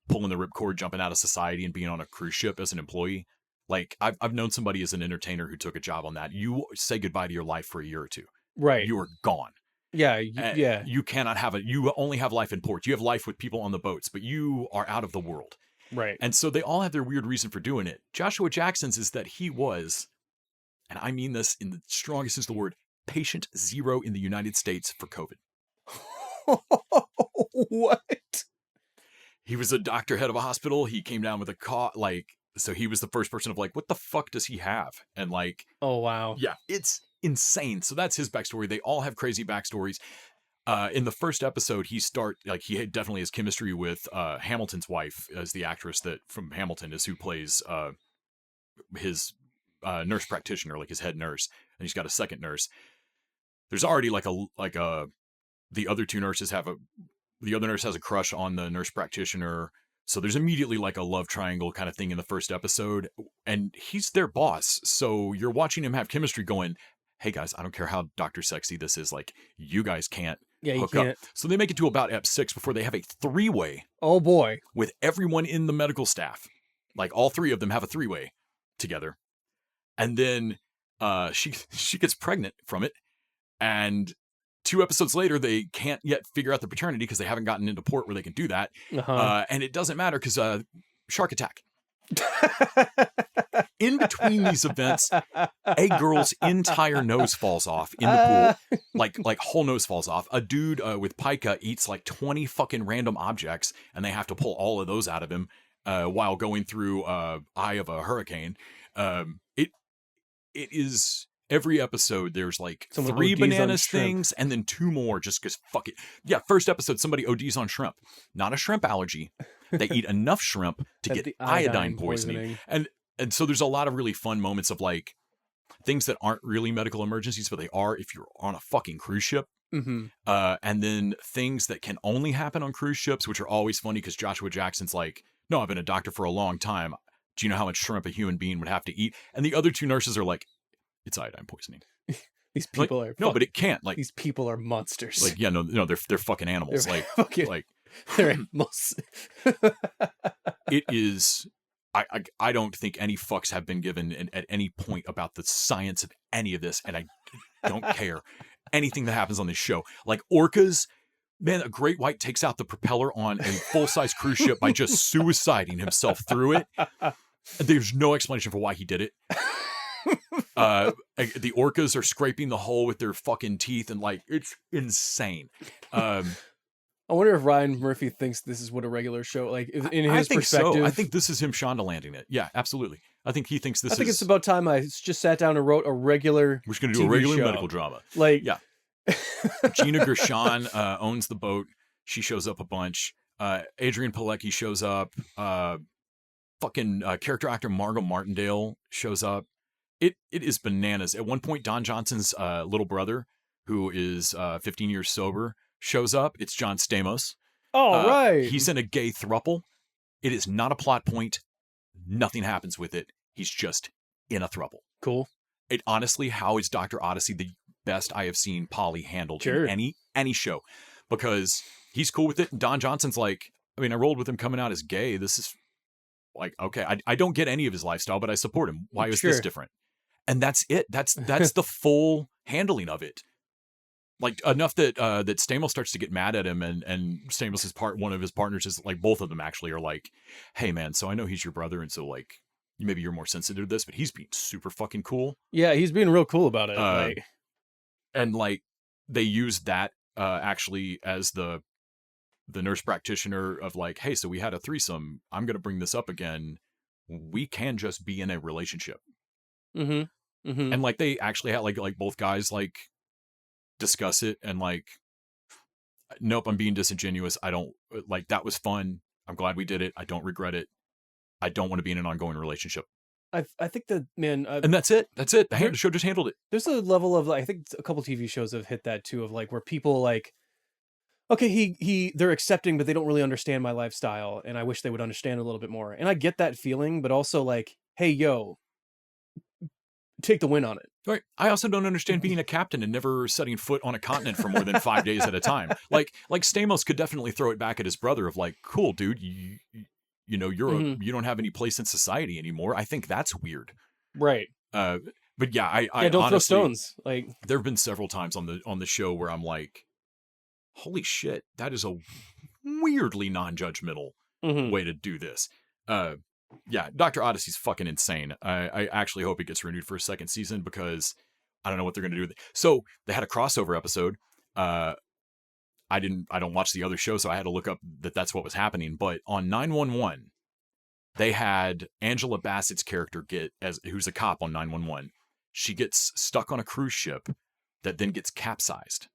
pulling the ripcord, jumping out of society, and being on a cruise ship as an employee. Like I've known somebody as an entertainer who took a job on that. You say goodbye to your life for a year or two. Right. You are gone. Yeah. And Yeah. you cannot have it. You only have life in port. You have life with people on the boats, but you are out of the world. Right. And so they all have their weird reason for doing it. Joshua Jackson's is that he was, and I mean this in the strongest sense of the word, patient zero in the United States for COVID. What? He was a doctor, head of a hospital. He came down with a cough, so he was the first person of like, what the fuck does he have? And like, oh, wow. Yeah, it's insane. So that's his backstory. They all have crazy backstories. In the first episode, he definitely has chemistry with Hamilton's wife, as the actress that from Hamilton is who plays his nurse practitioner, like his head nurse, and he's got a second nurse. There's already the other two nurses the other nurse has a crush on the nurse practitioner. So there's immediately like a love triangle kind of thing in the first episode, and he's their boss. So you're watching him have chemistry going, hey guys, I don't care how Dr. Sexy this is, like you guys can't hook up. So they make it to about Ep 6 before they have a 3-way. Oh boy. With everyone in the medical staff. Like all 3 of them have a 3-way together. And then she gets pregnant from it. And 2 episodes later, they can't yet figure out the paternity because they haven't gotten into port where they can do that. And it doesn't matter because shark attack. In between these events, a girl's entire nose falls off in the pool. Like whole nose falls off. A dude with pica eats like 20 fucking random objects, and they have to pull all of those out of him while going through eye of a hurricane. It is... Every episode, there's like Someone 3 ODs bananas things and then 2 more just because fuck it. Yeah, first episode, somebody ODs on shrimp. Not a shrimp allergy. They eat enough shrimp to get iodine poisoning. And so there's a lot of really fun moments of like things that aren't really medical emergencies, but they are if you're on a fucking cruise ship. Mm-hmm. And then things that can only happen on cruise ships, which are always funny because Joshua Jackson's like, no, I've been a doctor for a long time. Do you know how much shrimp a human being would have to eat? And the other 2 nurses are like, it's iodine poisoning. These people like, no, but it can't. Like these people are monsters. Like, yeah, no, they're fucking animals. They're They're animals. It is. I don't think any fucks have been given at any point about the science of any of this, and I don't care anything that happens on this show. Like orcas, man, a great white takes out the propeller on a full-size cruise ship by just suiciding himself through it. There's no explanation for why he did it. The orcas are scraping the hull with their fucking teeth, and like it's insane. I wonder if Ryan Murphy thinks this is what a regular show like in his perspective. So. I think this is him Shonda landing it. Yeah, absolutely. I think he thinks this. I think it's about time I just sat down and wrote a regular. We're just going to do TV a regular show. medical drama. Like, yeah. Gina Gershon owns the boat. She shows up a bunch. Adrian Pilecki shows up. Character actor Margot Martindale shows up. It is bananas. At one point, Don Johnson's little brother, who is 15 years sober, shows up. It's John Stamos. Oh, right. He's in a gay throuple. It is not a plot point. Nothing happens with it. He's just in a throuple. Cool. It honestly, how is Dr. Odyssey the best I have seen Polly handled in any show? Because he's cool with it. And Don Johnson's like, I mean, I rolled with him coming out as gay. This is like, okay, I don't get any of his lifestyle, but I support him. Why is this different? And that's it. That's the full handling of it. Like enough that that Stamos starts to get mad at him, and Stamos' one of his partners is like, both of them actually are like, hey man, so I know he's your brother, and so like maybe you're more sensitive to this, but he's being super fucking cool. Yeah, he's being real cool about it. And like they use that actually as the nurse practitioner of like, hey, so we had a threesome. I'm gonna bring this up again. We can just be in a relationship. Mm-hmm. Mm-hmm. And like they actually had like both guys like discuss it and like, nope, I'm being disingenuous. I don't like, that was fun. I'm glad we did it. I don't regret it. I don't want to be in an ongoing relationship. I think that, man, and that's it. The show just handled it. There's a level of, I think a couple TV shows have hit that too, of like where people like, okay, they're accepting, but they don't really understand my lifestyle, and I wish they would understand a little bit more. And I get that feeling, but also like, hey, yo, take the win on it. Right. I also don't understand being a captain and never setting foot on a continent for more than 5 days at a time. Like Stamos could definitely throw it back at his brother of like, cool, dude, you You know, you don't have any place in society anymore. I think that's weird. Right. But yeah, I don't honestly, throw stones. Like, there have been several times on the show where I'm like, holy shit, that is a weirdly non-judgmental way to do this. Yeah, Dr. Odyssey's fucking insane. I actually hope it gets renewed for a second season because I don't know what they're going to do with it. So they had a crossover episode. I don't watch the other show, so I had to look up that's what was happening. But on 911, they had Angela Bassett's character who's a cop on 911. She gets stuck on a cruise ship that then gets capsized.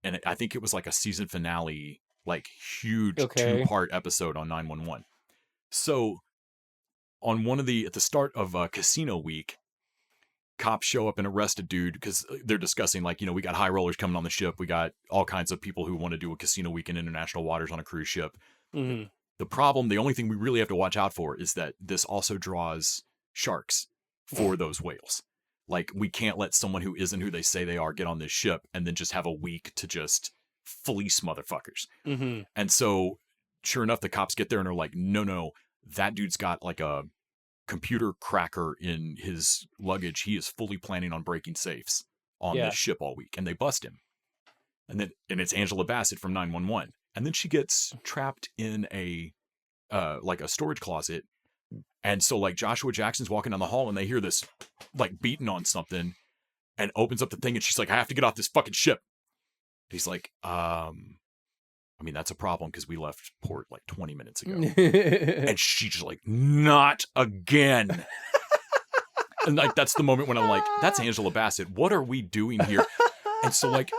And I think it was like a season finale, like huge 2-part episode on 911. So on at the start of Casino Week, cops show up and arrest a dude because they're discussing, like, you know, we got high rollers coming on the ship. We got all kinds of people who want to do a Casino Week in international waters on a cruise ship. The only thing we really have to watch out for is that this also draws sharks for those whales. Like, we can't let someone who isn't who they say they are get on this ship and then just have a week to just fleece motherfuckers. And so, sure enough, the cops get there and are like, no, that dude's got like a computer cracker in his luggage. He is fully planning on breaking safes on this ship all week. And they bust him. And it's Angela Bassett from 911. And then she gets trapped in a storage closet. And so, like, Joshua Jackson's walking down the hall and they hear this, like, beating on something and opens up the thing and she's like, I have to get off this fucking ship. He's like, I mean, that's a problem because we left port like 20 minutes ago. And she's like, not again. And, like, that's the moment when I'm like, that's Angela Bassett. What are we doing here? And so, like,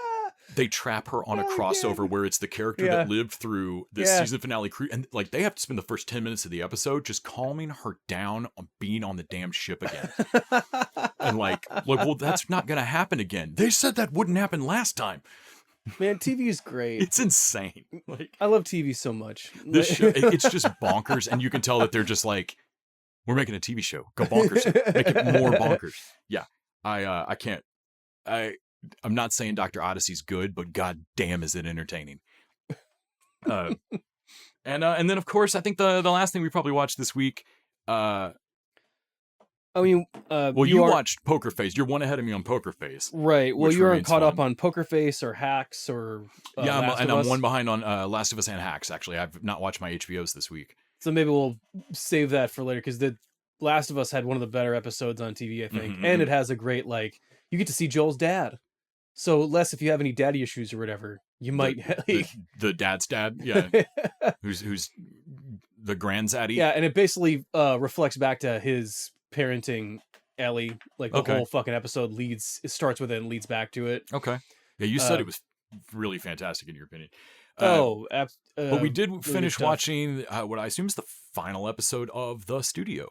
they trap her on a crossover where it's the character that lived through this season finale cruise. And, like, they have to spend the first 10 minutes of the episode just calming her down on being on the damn ship again. And, like, well, that's not going to happen again. They said that wouldn't happen last time. Man, TV is great. It's insane. Like, I love TV so much. This show, it's just bonkers. And you can tell that they're just like, we're making a TV show. Go bonkers. Make it more bonkers. Yeah. I can't. I'm not saying Dr. Odyssey's good, but god damn is it entertaining. And then of course I think the last thing we probably watched this week. You watched Poker Face. You're one ahead of me on Poker Face. Right. Well, you aren't caught up on Poker Face or Hacks or I'm one behind on Last of Us and Hacks. Actually, I've not watched my HBOs this week. So maybe we'll save that for later because the Last of Us had one of the better episodes on TV, I think, and it has a great, like, you get to see Joel's dad. So, Les, if you have any daddy issues or whatever, you might the dad's dad, yeah, who's the grandzaddy, yeah, and it basically reflects back to his parenting Ellie. Like the whole fucking episode starts with it and leads back to it. Okay, yeah, you said it was really fantastic in your opinion. But we did finish watching what I assume is the final episode of The Studio.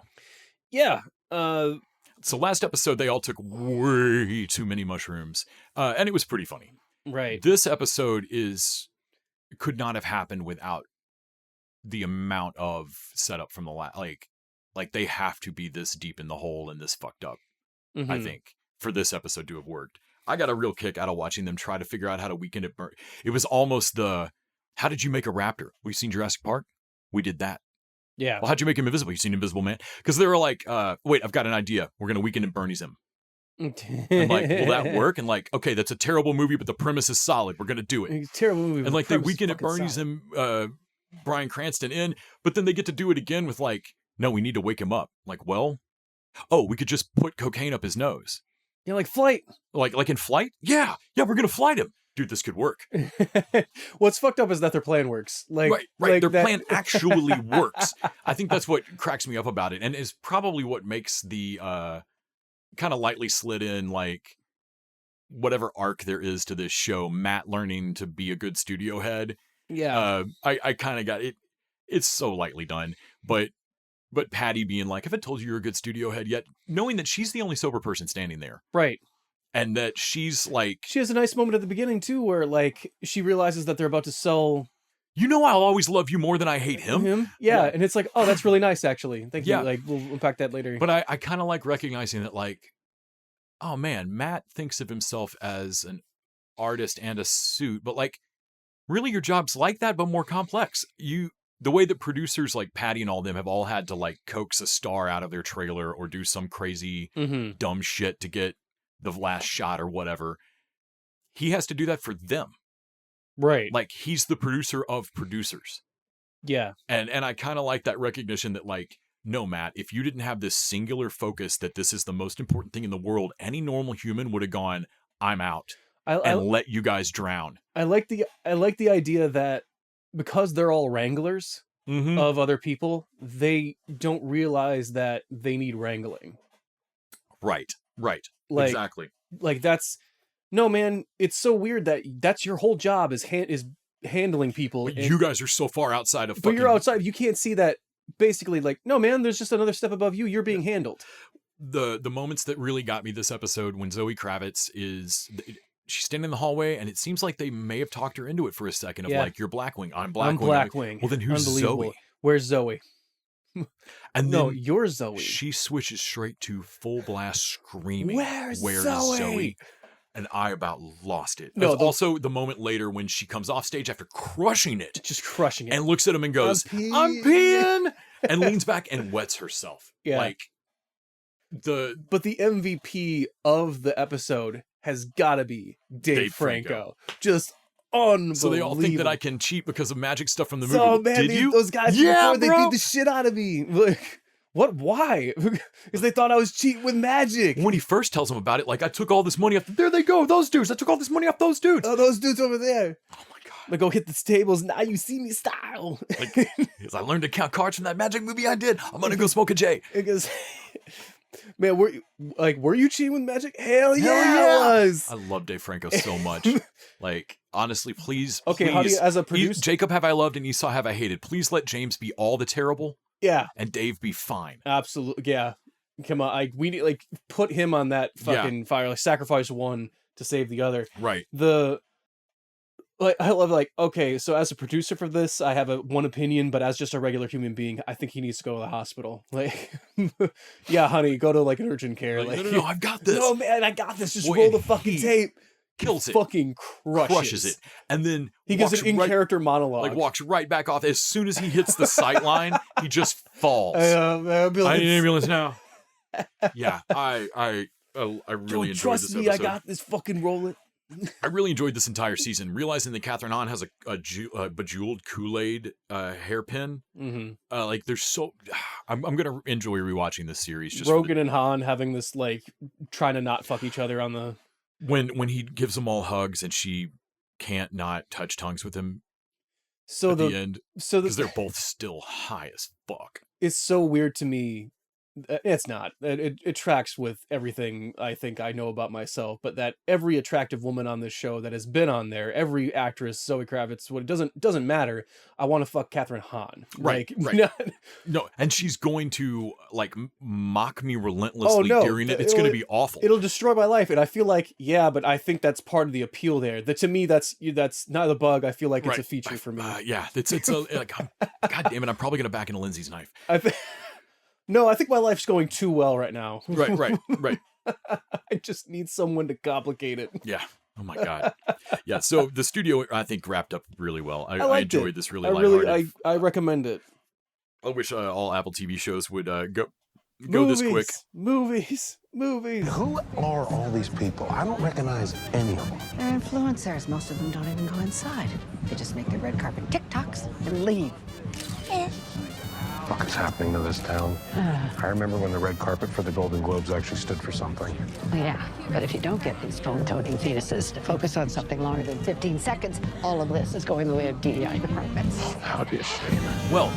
Yeah. So last episode, they all took way too many mushrooms, and it was pretty funny. Right. This episode could not have happened without the amount of setup from the like they have to be this deep in the hole and this fucked up, I think, for this episode to have worked. I got a real kick out of watching them try to figure out how to weaken it. It was almost how did you make a raptor? We've seen Jurassic Park. We did that. Yeah. Well, how'd you make him invisible? You seen Invisible Man? Because they were like, wait, I've got an idea. We're going to weaken and Bernie's him. And like, will that work? And like, okay, that's a terrible movie, but the premise is solid. We're going to do it. Terrible movie. And like, they weaken and Bernie's him, Bryan Cranston in, but then they get to do it again with like, no, we need to wake him up. Like, well, we could just put cocaine up his nose. Yeah, like Flight. Like in Flight? Yeah, we're going to flight him. Dude, this could work. What's fucked up is that their plan works. Like, right. Like their plan actually works. I think that's what cracks me up about it, and is probably what makes the kind of lightly slid in, like, whatever arc there is to this show, Matt learning to be a good studio head. Yeah. I kind of got it. It's so lightly done, but Patty being like, "Have I told you you're a good studio head yet?" Knowing that she's the only sober person standing there. Right. And that she's like... She has a nice moment at the beginning, too, where, like, she realizes that they're about to sell... You know I'll always love you more than I hate him? Yeah, and it's like, oh, that's really nice, actually. Thank you. Like, we'll unpack that later. But I kind of like recognizing that, like, oh, man, Matt thinks of himself as an artist and a suit, but, like, really your job's like that, but more complex. the way that producers like Patty and all them have all had to like coax a star out of their trailer or do some crazy dumb shit to get the last shot or whatever. He has to do that for them. Right. Like he's the producer of producers. Yeah. And I kind of like that recognition that like, no, Matt, if you didn't have this singular focus that this is the most important thing in the world, any normal human would have gone, I'm out and let you guys drown. I like the idea that because they're all wranglers of other people, they don't realize that they need wrangling. Right. Like, exactly. Like no, man, it's so weird that that's your whole job is handling people. But you guys are so far outside of But you're outside. You can't see that. Basically, like, no, man, there's just another step above you. You're being handled. The moments that really got me this episode when Zoe Kravitz she's standing in the hallway and it seems like they may have talked her into it for a second of like, you're Blackwing. I'm Blackwing. Well, then who's Zoe? Where's Zoe? And no, then you're Zoe. She switches straight to full blast screaming. Where's Zoe? And I about lost it. No, also the moment later when she comes off stage after crushing it. Just crushing it. And looks at him and goes, I'm peeing! And leans back and wets herself. Yeah. Like, But the MVP of the episode has got to be Dave Franco. Just unbelievable. So they all think that I can cheat because of magic stuff from the movie. So, man, Did you? Those guys, before they beat the shit out of me. Like, what? Why? Because they thought I was cheating with magic. When he first tells them about it, like, I took all this money off. There they go, those dudes. I took all this money off those dudes. Oh, those dudes over there. Oh, my God. Like, go hit the tables. Now you see me style. Like, because I learned to count cards from that magic movie I did. I'm going to go smoke a J. Because, man, were you cheating with magic? Hell yeah, I was. I love Dave Franco so much. Like, honestly, please. Okay, please, how do you, as a producer? Jacob have I loved and Esau have I hated. Please let James be all the terrible. Yeah. And Dave be fine. Absolutely. Yeah. Come on. We need, like, put him on that fucking fire. Like, sacrifice one to save the other. Right. I love, like, okay, so as a producer for this, I have one opinion, but as just a regular human being, I think he needs to go to the hospital. Like, yeah, honey, go to, like, an urgent care. Like, no, I've got this. No, man, I got this. Just roll the fucking tape. Kills it. Fucking crushes it. And then he gives an in-character monologue. Like, walks right back off. As soon as he hits the sight line, he just falls. I need an ambulance now. Yeah, I really enjoyed this episode. Me, I got this. Fucking roll it. I really enjoyed this entire season, realizing that Catherine Hahn has a bejeweled Kool-Aid hairpin. Like, there's so... I'm going to enjoy rewatching this series. Just Rogan and Hahn having this, like, trying to not fuck each other on the... When he gives them all hugs and she can't not touch tongues with him at the end. Because they're both still high as fuck. It's so weird to me. It's not. It tracks with everything I think I know about myself, but that every attractive woman on this show that has been on there, every actress, Zoe Kravitz, it doesn't matter. I want to fuck Catherine Hahn. Right. Like, right. No, and she's going to like mock me relentlessly during it. It's going to be awful. It'll destroy my life, and I feel like, yeah, but I think that's part of the appeal there. That to me, that's not a bug. I feel like it's a feature for me. Yeah, it's like, God damn it, I'm probably going to back into Lindsay's knife. No, I think my life's going too well right now. Right. I just need someone to complicate it. Yeah. Oh my God. Yeah. So the studio, I think, wrapped up really well. I enjoyed this really lighthearted. I recommend it. I wish all Apple TV shows would go this quick. Movies. Who are all these people? I don't recognize any of them. They're influencers. Most of them don't even go inside. They just make their red carpet TikToks and leave. What is happening to this town? I remember when the red carpet for the Golden Globes actually stood for something. Yeah, but if you don't get these phone-toting fetuses to focus on something longer than 15 seconds, all of this is going the way of DEI departments. How'd be a shame. Well,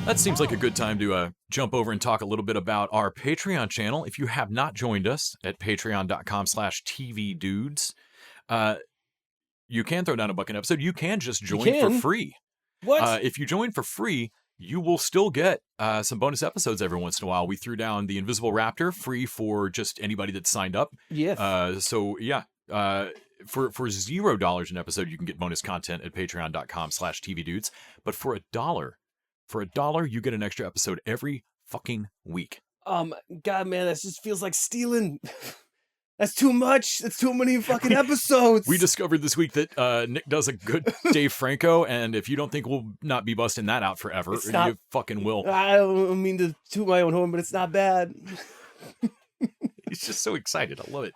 that seems like a good time to jump over and talk a little bit about our Patreon channel. If you have not joined us at patreon.com/tvdudes, you can throw down a buck an episode. You can just join for free. What? If you join for free, you will still get some bonus episodes every once in a while. We threw down the Invisible Raptor free for just anybody that signed up. Yes. For $0 an episode, you can get bonus content at patreon.com/tvdudes. But for $1, you get an extra episode every fucking week. God, man, that just feels like stealing. That's too much. That's too many fucking episodes. We discovered this week that Nick does a good Dave Franco, and if you don't think we'll not be busting that out forever, you fucking will. I don't mean to toot my own horn, but it's not bad. He's just so excited. I love it.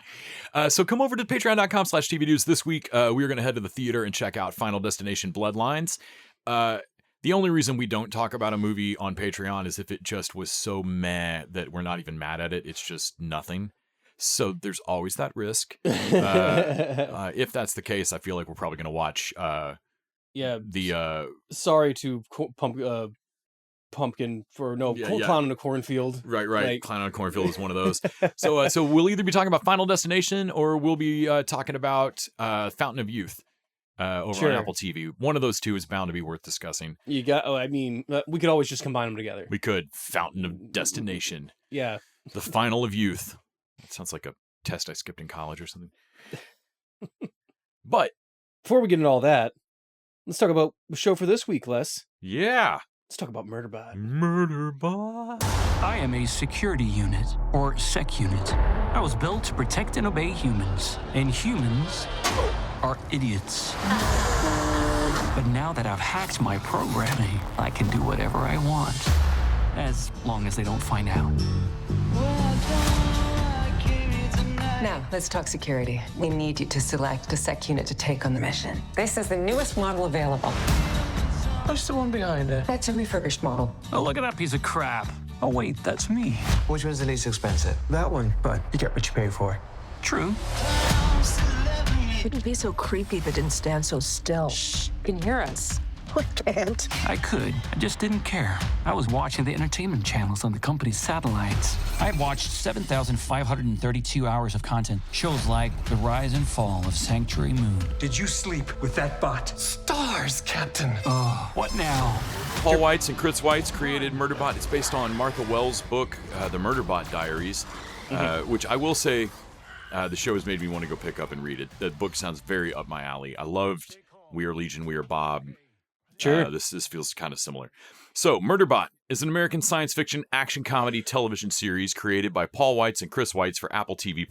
So come over to patreon.com/TV Dudes. This week, we're going to head to the theater and check out Final Destination Bloodlines. The only reason we don't talk about a movie on Patreon is if it just was so meh that we're not even mad at it. It's just nothing. So there's always that risk. If that's the case, I feel like we're probably going to watch sorry to pumpkin for clown in a cornfield. Right. Like, clown in a cornfield is one of those. So we'll either be talking about Final Destination or we'll be talking about Fountain of Youth over on Apple TV. One of those two is bound to be worth discussing. We could always just combine them together. We could. Fountain of Destination. Yeah. The Final of Youth. It sounds like a test I skipped in college or something. But before we get into all that, let's talk about the show for this week, Les. Yeah. Let's talk about Murderbot. Murderbot. I am a security unit, or sec unit. I was built to protect and obey humans, and humans are idiots. But now that I've hacked my programming, I can do whatever I want, as long as they don't find out. Now, let's talk security. We need you to select a sec unit to take on the mission. This is the newest model available. What's the one behind it? That's a refurbished model. Oh, look at that piece of crap. Oh, wait, that's me. Which one's the least expensive? That one, but you get what you pay for. True. Wouldn't be so creepy if it didn't stand so still. Shh, you can hear us. We can't. I could. I just didn't care. I was watching the entertainment channels on the company's satellites. I had watched 7,532 hours of content. Shows like The Rise and Fall of Sanctuary Moon. Did you sleep with that bot? Stars, Captain. Oh, what now? Paul Weitz and Chris Weitz created Murderbot. It's based on Martha Wells' book, The Murderbot Diaries, which I will say the show has made me want to go pick up and read it. The book sounds very up my alley. I loved We Are Legion, We Are Bob. Sure. This feels kind of similar. So, Murderbot is an American science fiction action comedy television series created by Paul Weitz and Chris Weitz for Apple TV+.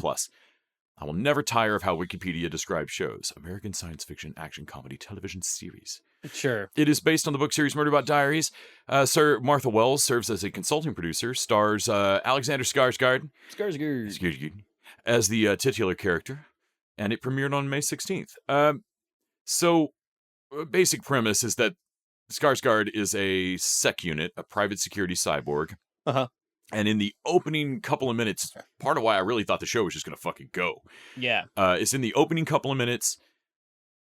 I will never tire of how Wikipedia describes shows. American science fiction action comedy television series. Sure. It is based on the book series Murderbot Diaries. Sir Martha Wells serves as a consulting producer, stars Alexander Skarsgard as the titular character, and it premiered on May 16th. Basic premise is that Skarsgard is a sec unit, a private security cyborg. Uh-huh. And in the opening couple of minutes, part of why I really thought the show was just going to fucking go. Yeah. It's in the opening couple of minutes.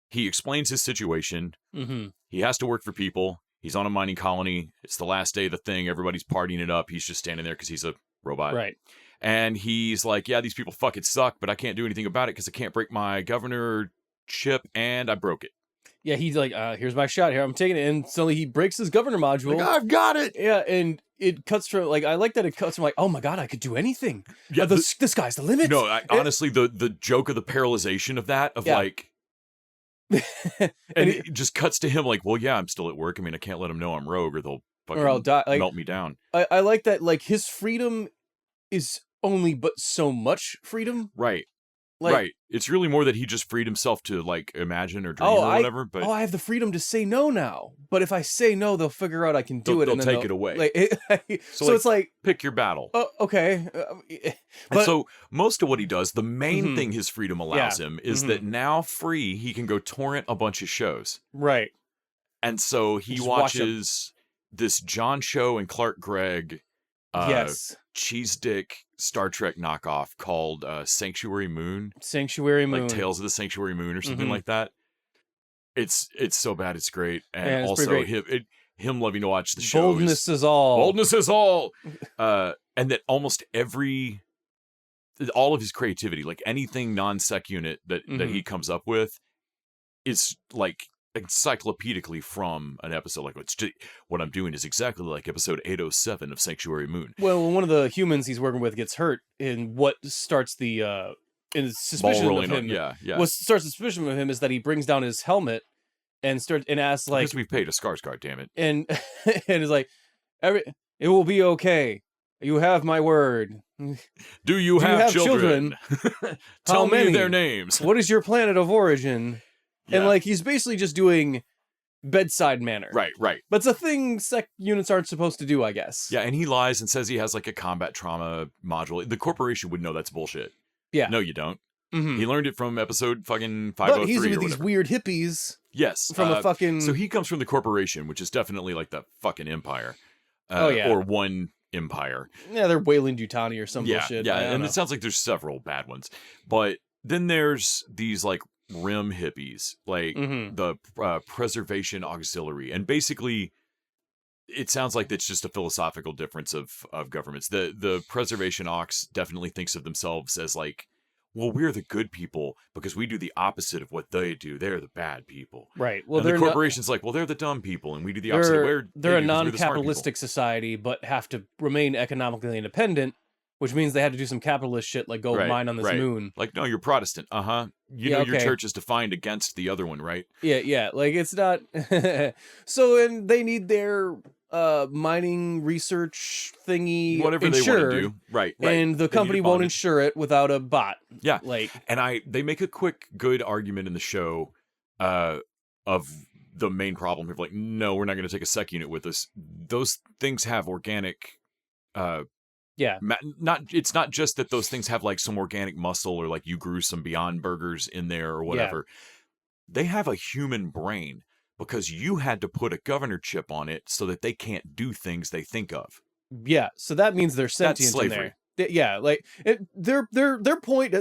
He explains his situation. Mm-hmm. He has to work for people. He's on a mining colony. It's the last day of the thing. Everybody's partying it up. He's just standing there because he's a robot. Right. And he's like, yeah, these people fucking suck, but I can't do anything about it because I can't break my governor chip, and I broke it. Yeah, he's like, here's my shot here. I'm taking it. And suddenly he breaks his governor module. Like, I've got it. Yeah, and it cuts from, like, I like that it cuts from, like, oh my God, I could do anything. Yeah, the sky's the limit. No, honestly, the joke of the paralyzation of that, like, and it just cuts to him like, well, yeah, I'm still at work. I mean, I can't let them know I'm rogue or they'll fucking I'll die. Like, melt me down. I like that, like, his freedom is only but so much freedom. Right. Like, right. It's really more that he just freed himself to, like, imagine or dream or whatever. But I have the freedom to say no now. But if I say no, they'll figure out I can do it. They'll take it away. Like, so it's like, pick your battle. Okay. And so most of what he does, the main thing his freedom allows him is that now free, he can go torrent a bunch of shows. Right. And so he watches this John Cho and Clark Gregg cheese dick Star Trek knockoff called Sanctuary Moon. Like Tales of the Sanctuary Moon or something like that. It's so bad it's great. And it's also him loving to watch the show. Boldness is all. And that almost all of his creativity, like anything non-sec unit that he comes up with is like encyclopedically from an episode. Like, what I'm doing is exactly like episode 807 of Sanctuary Moon. Well, one of the humans he's working with gets hurt, and what starts the suspicion of him. What starts the suspicion of him is that he brings down his helmet and asks, like, because we paid a Skarsgard, damn it. And is like, it will be okay. You have my word. Do you have children? Tell How me many? their names. What is your planet of origin? Yeah. And like he's basically just doing bedside manner. Right. But it's a thing sec units aren't supposed to do, I guess. Yeah, and he lies and says he has like a combat trauma module. The corporation would know that's bullshit. Yeah. No, you don't. Mm-hmm. He learned it from episode fucking 503 But he's with or these whatever. weird hippies Yes. from a fucking... So he comes from the corporation, which is definitely like the fucking empire. Oh, yeah. Or one empire. Yeah, they're Weyland-Yutani or some bullshit. Yeah, I don't and know. it sounds like there's several bad ones. But then there's these like rim hippies, like the Preservation Auxiliary. And basically, it sounds like it's just a philosophical difference of governments. The Preservation Aux definitely thinks of themselves as like, well, we're the good people because we do the opposite of what they do. They're the bad people. Right. Well, And the corporation's like, well, they're the dumb people, and we do the opposite. They're a non-capitalistic society, but have to remain economically independent, which means they had to do some capitalist shit like go mine on this moon. Like, no, you're Protestant. You know, your church is defined against the other one, right? Yeah. Like, it's not... So, and they need their mining research thingy whatever insured, they want to do. Right. And the company won't insure it without a bot. Yeah. Like, and they make a quick, good argument in the show of the main problem of like, no, we're not going to take a sec unit with us. Those things have organic... it's not just that those things have like some organic muscle or like you grew some Beyond Burgers in there or whatever. They have a human brain because you had to put a governor chip on it so that they can't do things they think of. Yeah, so that means they're sentient. That's slavery. In there. Yeah, like their point.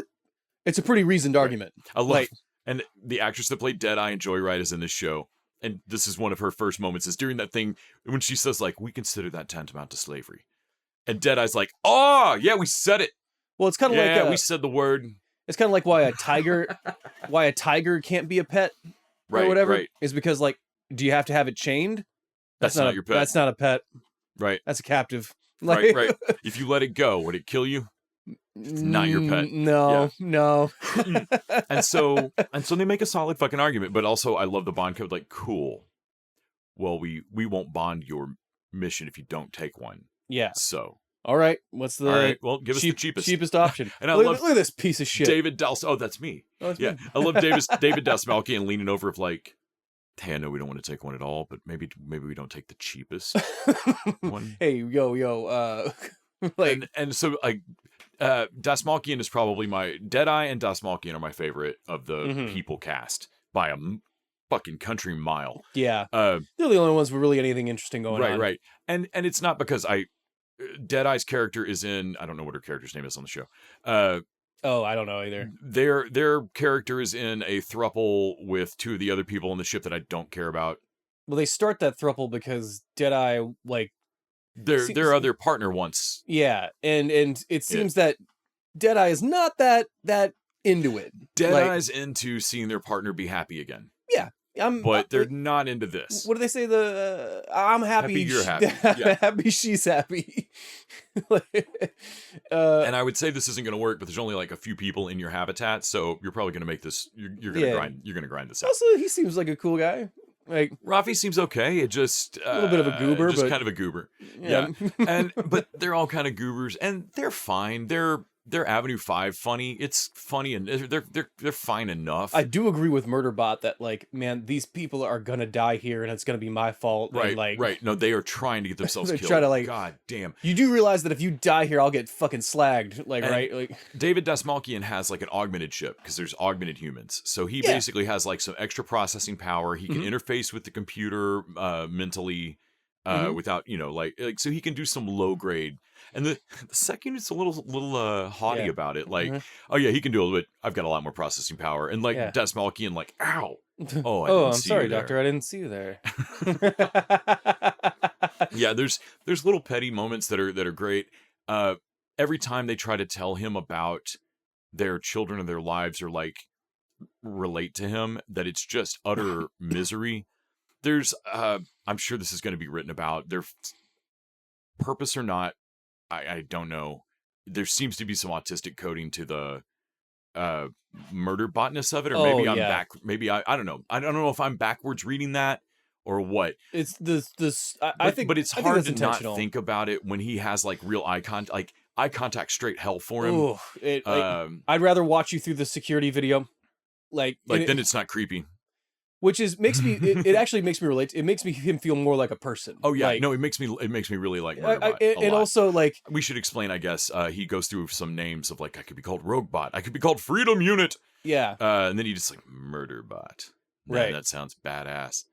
It's a pretty reasoned argument. I love, and the actress that played Deadeye in Joyride is in this show, and this is one of her first moments. Is during that thing when she says like, "We consider that tantamount to slavery," and Deadeye's like, "Oh yeah, we said it." Well, it's kind of like we said the word. It's kind of like why a tiger can't be a pet. Or whatever is because like, do you have to have it chained? That's not your pet. That's not a pet. Right. That's a captive. Like, right. If you let it go, would it kill you? It's not your pet. No. And so they make a solid fucking argument, but also I love the bond code. Like, cool. Well, we won't bond your mission if you don't take one. Yeah. So. All right. What's the? All right. Well, give us the cheapest option. And I look at this piece of shit. David Oh, that's me. Oh, that's me. I love David Dasmalkian leaning over of like, hey, I know we don't want to take one at all, but maybe we don't take the cheapest one. Hey, yo, like, and so like, Dasmalkian is probably my Deadeye and Dasmalkian are my favorite of the people cast by a fucking country mile. Yeah, they're the only ones with really anything interesting going on. Right. And it's not because Deadeye's character is in, I don't know what her character's name is on the show. I don't know either. Their character is in a throuple with two of the other people on the ship that I don't care about. Well, they start that throuple because Deadeye, like... Their other partner wants. Yeah, and it seems that Deadeye is not that into it. Deadeye's into seeing their partner be happy again. Yeah. But they're not into this. What do they say? I'm happy. You're happy. Yeah. Happy. She's happy. And I would say this isn't going to work, but there's only like a few people in your habitat, so you're probably going to make this. You're going to grind. You're going to grind this out. Also, he seems like a cool guy. Like Rafi seems okay. It just a little bit of a goober, just but kind of a goober. Yeah. But they're all kind of goobers, and they're fine. They're Avenue 5 funny. It's funny, and they're fine enough. I do agree with Murderbot that like, man, these people are gonna die here, and it's gonna be my fault. Right, and, right. No, they are trying to get themselves killed. Trying to, like, God damn. You do realize that if you die here, I'll get fucking slagged. Like, and right? Like David Dasmalkian has like an augmented ship because there's augmented humans. So he basically has like some extra processing power. He can interface with the computer mentally without, so he can do some low grade. And the second unit's a little haughty about it. Like, oh yeah, he can do a little bit. I've got a lot more processing power. And like Dasmalkian, like, ow. Oh, I'm sorry, doctor. I didn't see you there. Yeah, there's little petty moments that are great. Every time they try to tell him about their children and their lives or like relate to him, that it's just utter misery. There's I'm sure this is going to be written about. Their purpose or not, I don't know. There seems to be some autistic coding to the murder botness of it, or maybe I'm back. Maybe I don't know. I don't know if I'm backwards reading that, or what. It's this. I think, but it's I think hard that's to intentional. not think about it when he has like real eye contact, like eye contact straight hell for him. Ooh, I'd rather watch you through the security video, then it's not creepy. Which is makes me. It actually makes me relate. It makes him feel more like a person. Oh yeah, like, no, it makes me really like Murderbot and also like we should explain. I guess he goes through some names of like I could be called Roguebot, I could be called Freedom Unit. Yeah, and then he just like Murderbot. Man, right, that sounds badass.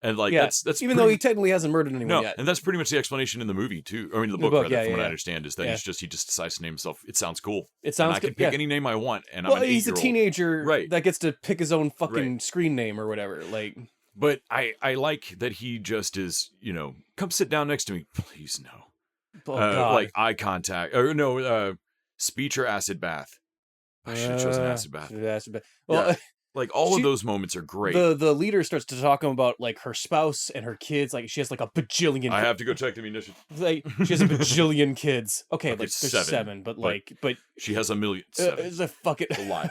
And like that's even though he technically hasn't murdered anyone yet. And that's pretty much the explanation in the movie too, or in the book rather, from what I understand, is that he just decides to name himself. It sounds cool. It sounds. I can pick any name I want, and he's a teenager, right? That gets to pick his own fucking screen name or whatever. Like, but I like that he just is. Come sit down next to me, please. No, like eye contact or no, speech or acid bath. I should have chosen acid bath. Well. Yeah. Like all of those moments are great. The leader starts to talk about like her spouse and her kids. Like she has like a bajillion. I have to go check the munitions. Like she has a bajillion kids. Okay, like there's seven, but she has a million. It's a fucking a lot.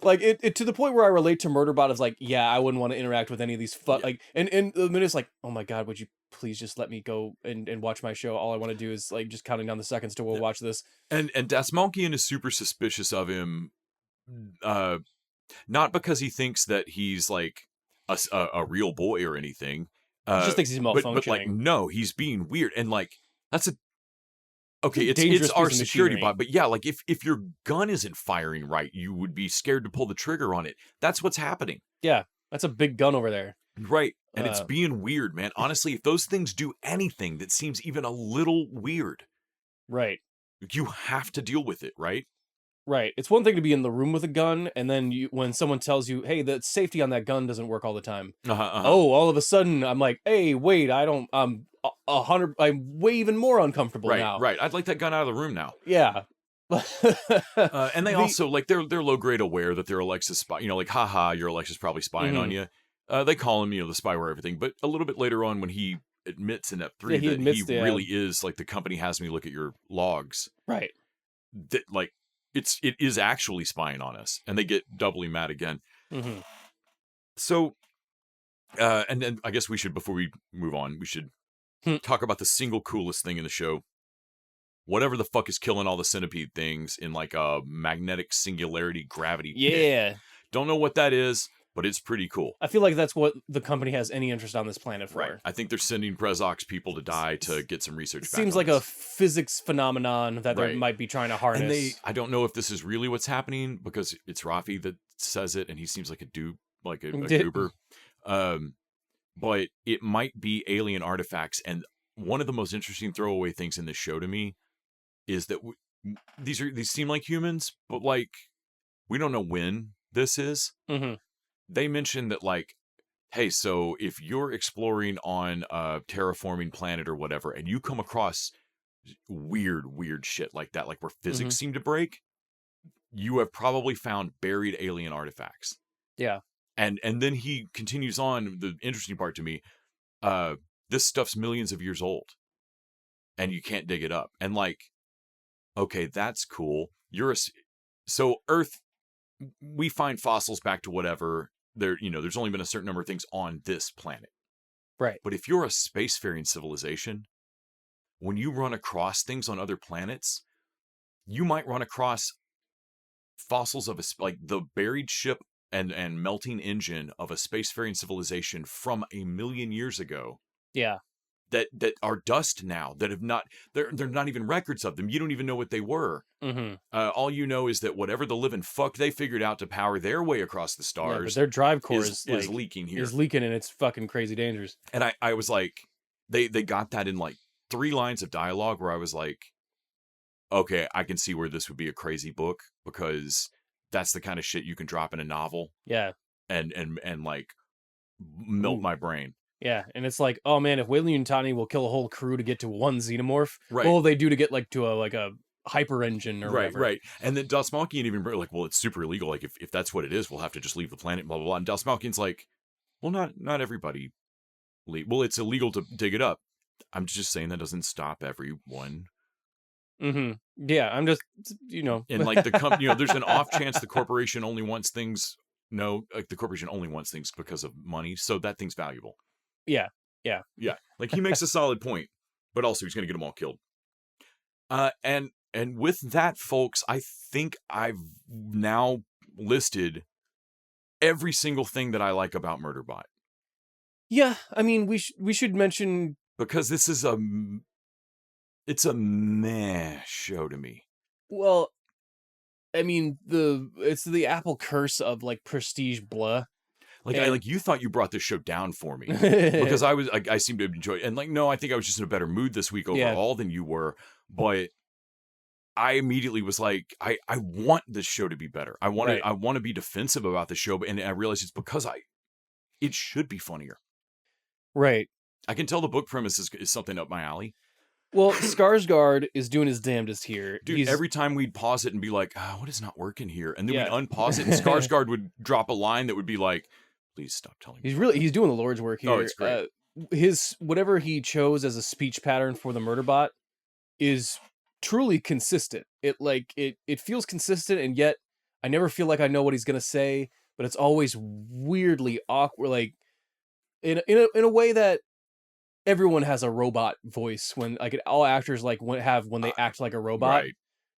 Like it to the point where I relate to Murderbot. Is like, yeah, I wouldn't want to interact with any of these like and the minute's like, oh my god, would you please just let me go and watch my show? All I want to do is like just counting down the seconds to watch this. And Dasmalkian is super suspicious of him. Not because he thinks that he's like a real boy or anything. He just thinks he's malfunctioning. But like, no, he's being weird, and like that's it's our security bot. But yeah, like if your gun isn't firing right, you would be scared to pull the trigger on it. That's what's happening. Yeah, that's a big gun over there. Right, and it's being weird, man. Honestly, if those things do anything that seems even a little weird, right, you have to deal with it, right? Right. It's one thing to be in the room with a gun, and then when someone tells you, hey, the safety on that gun doesn't work all the time. Oh, all of a sudden, I'm like, hey, wait, I'm way even more uncomfortable now. Right. I'd like that gun out of the room now. Yeah. And they also, like, they're low-grade aware that they're Alexis spy, like, haha, your Alexis probably spying on you. They call him, the spyware, everything. But a little bit later on, when he admits in F3 that he really is, like, the company has me look at your logs. Right. That, like, it is actually spying on us, and they get doubly mad again. So, and then I guess we should, before we move on, we should talk about the single coolest thing in the show. Whatever the fuck is killing all the centipede things in like a magnetic singularity gravity pit. Don't know what that is, but it's pretty cool. I feel like that's what the company has any interest on this planet for. Right. I think they're sending Prezox people to die to get some research back. Seems like a physics phenomenon that they might be trying to harness. And I don't know if this is really what's happening, because it's Rafi that says it, and he seems like a dupe, like a goober. But it might be alien artifacts. And one of the most interesting throwaway things in this show to me is that these seem like humans, but like we don't know when this is. They mentioned that, like, hey, so if you're exploring on a terraforming planet or whatever, and you come across weird shit like that, like where physics seem to break, you have probably found buried alien artifacts. Yeah. And then he continues on, the interesting part to me, this stuff's millions of years old, and you can't dig it up. And like, okay, that's cool. So Earth, we find fossils back to whatever. There's only been a certain number of things on this planet. Right. But if you're a spacefaring civilization, when you run across things on other planets, you might run across fossils of like the buried ship and melting engine of a spacefaring civilization from 1 million years ago. Yeah. That are dust now, that have not, they're not even records of them. You don't even know what they were. All you know is that whatever the living fuck they figured out to power their way across the stars, but their drive core is leaking here. Is leaking, and it's fucking crazy dangerous. And I was like, they got that in like 3 lines of dialogue where I was like, okay, I can see where this would be a crazy book, because that's the kind of shit you can drop in a novel. Yeah. And like melt my brain. Yeah, and it's like, oh man, if Weyland-Yutani will kill a whole crew to get to one xenomorph, right, what will they do to get like to a hyper engine or whatever? Right. And then Dasmalkian even like, well, it's super illegal. Like if that's what it is, we'll have to just leave the planet, blah blah blah. And Dasmalkian's like, well, not everybody. Well, it's illegal to dig it up. I'm just saying that doesn't stop everyone. Yeah, I'm just, and like the company, there's an off chance the corporation only wants things no, like the corporation only wants things because of money, so that thing's valuable. Yeah. Like he makes a solid point, but also he's going to get them all killed. And with that, folks, I think I've now listed every single thing that I like about Murderbot. Yeah, I mean, we should mention, because this is it's a meh show to me. Well, I mean, it's the Apple curse of like prestige blah. Like you thought you brought this show down for me because I seem to enjoy it. And like, no, I think I was just in a better mood this week overall than you were. But I immediately was like, I want this show to be better. I want to be defensive about the show, and I realized it's because it should be funnier. Right. I can tell the book premise is something up my alley. Well, Skarsgård is doing his damnedest here. Dude, every time we'd pause it and be like, what is not working here? And then we'd unpause it, and Skarsgård would drop a line that would be like, please stop telling me. He's doing the Lord's work here. Oh, it's great. Whatever he chose as a speech pattern for the Murderbot is truly consistent. It feels consistent, and yet I never feel like I know what he's gonna say, but it's always weirdly awkward, like in a way that everyone has a robot voice when like all actors like when they act like a robot. Right.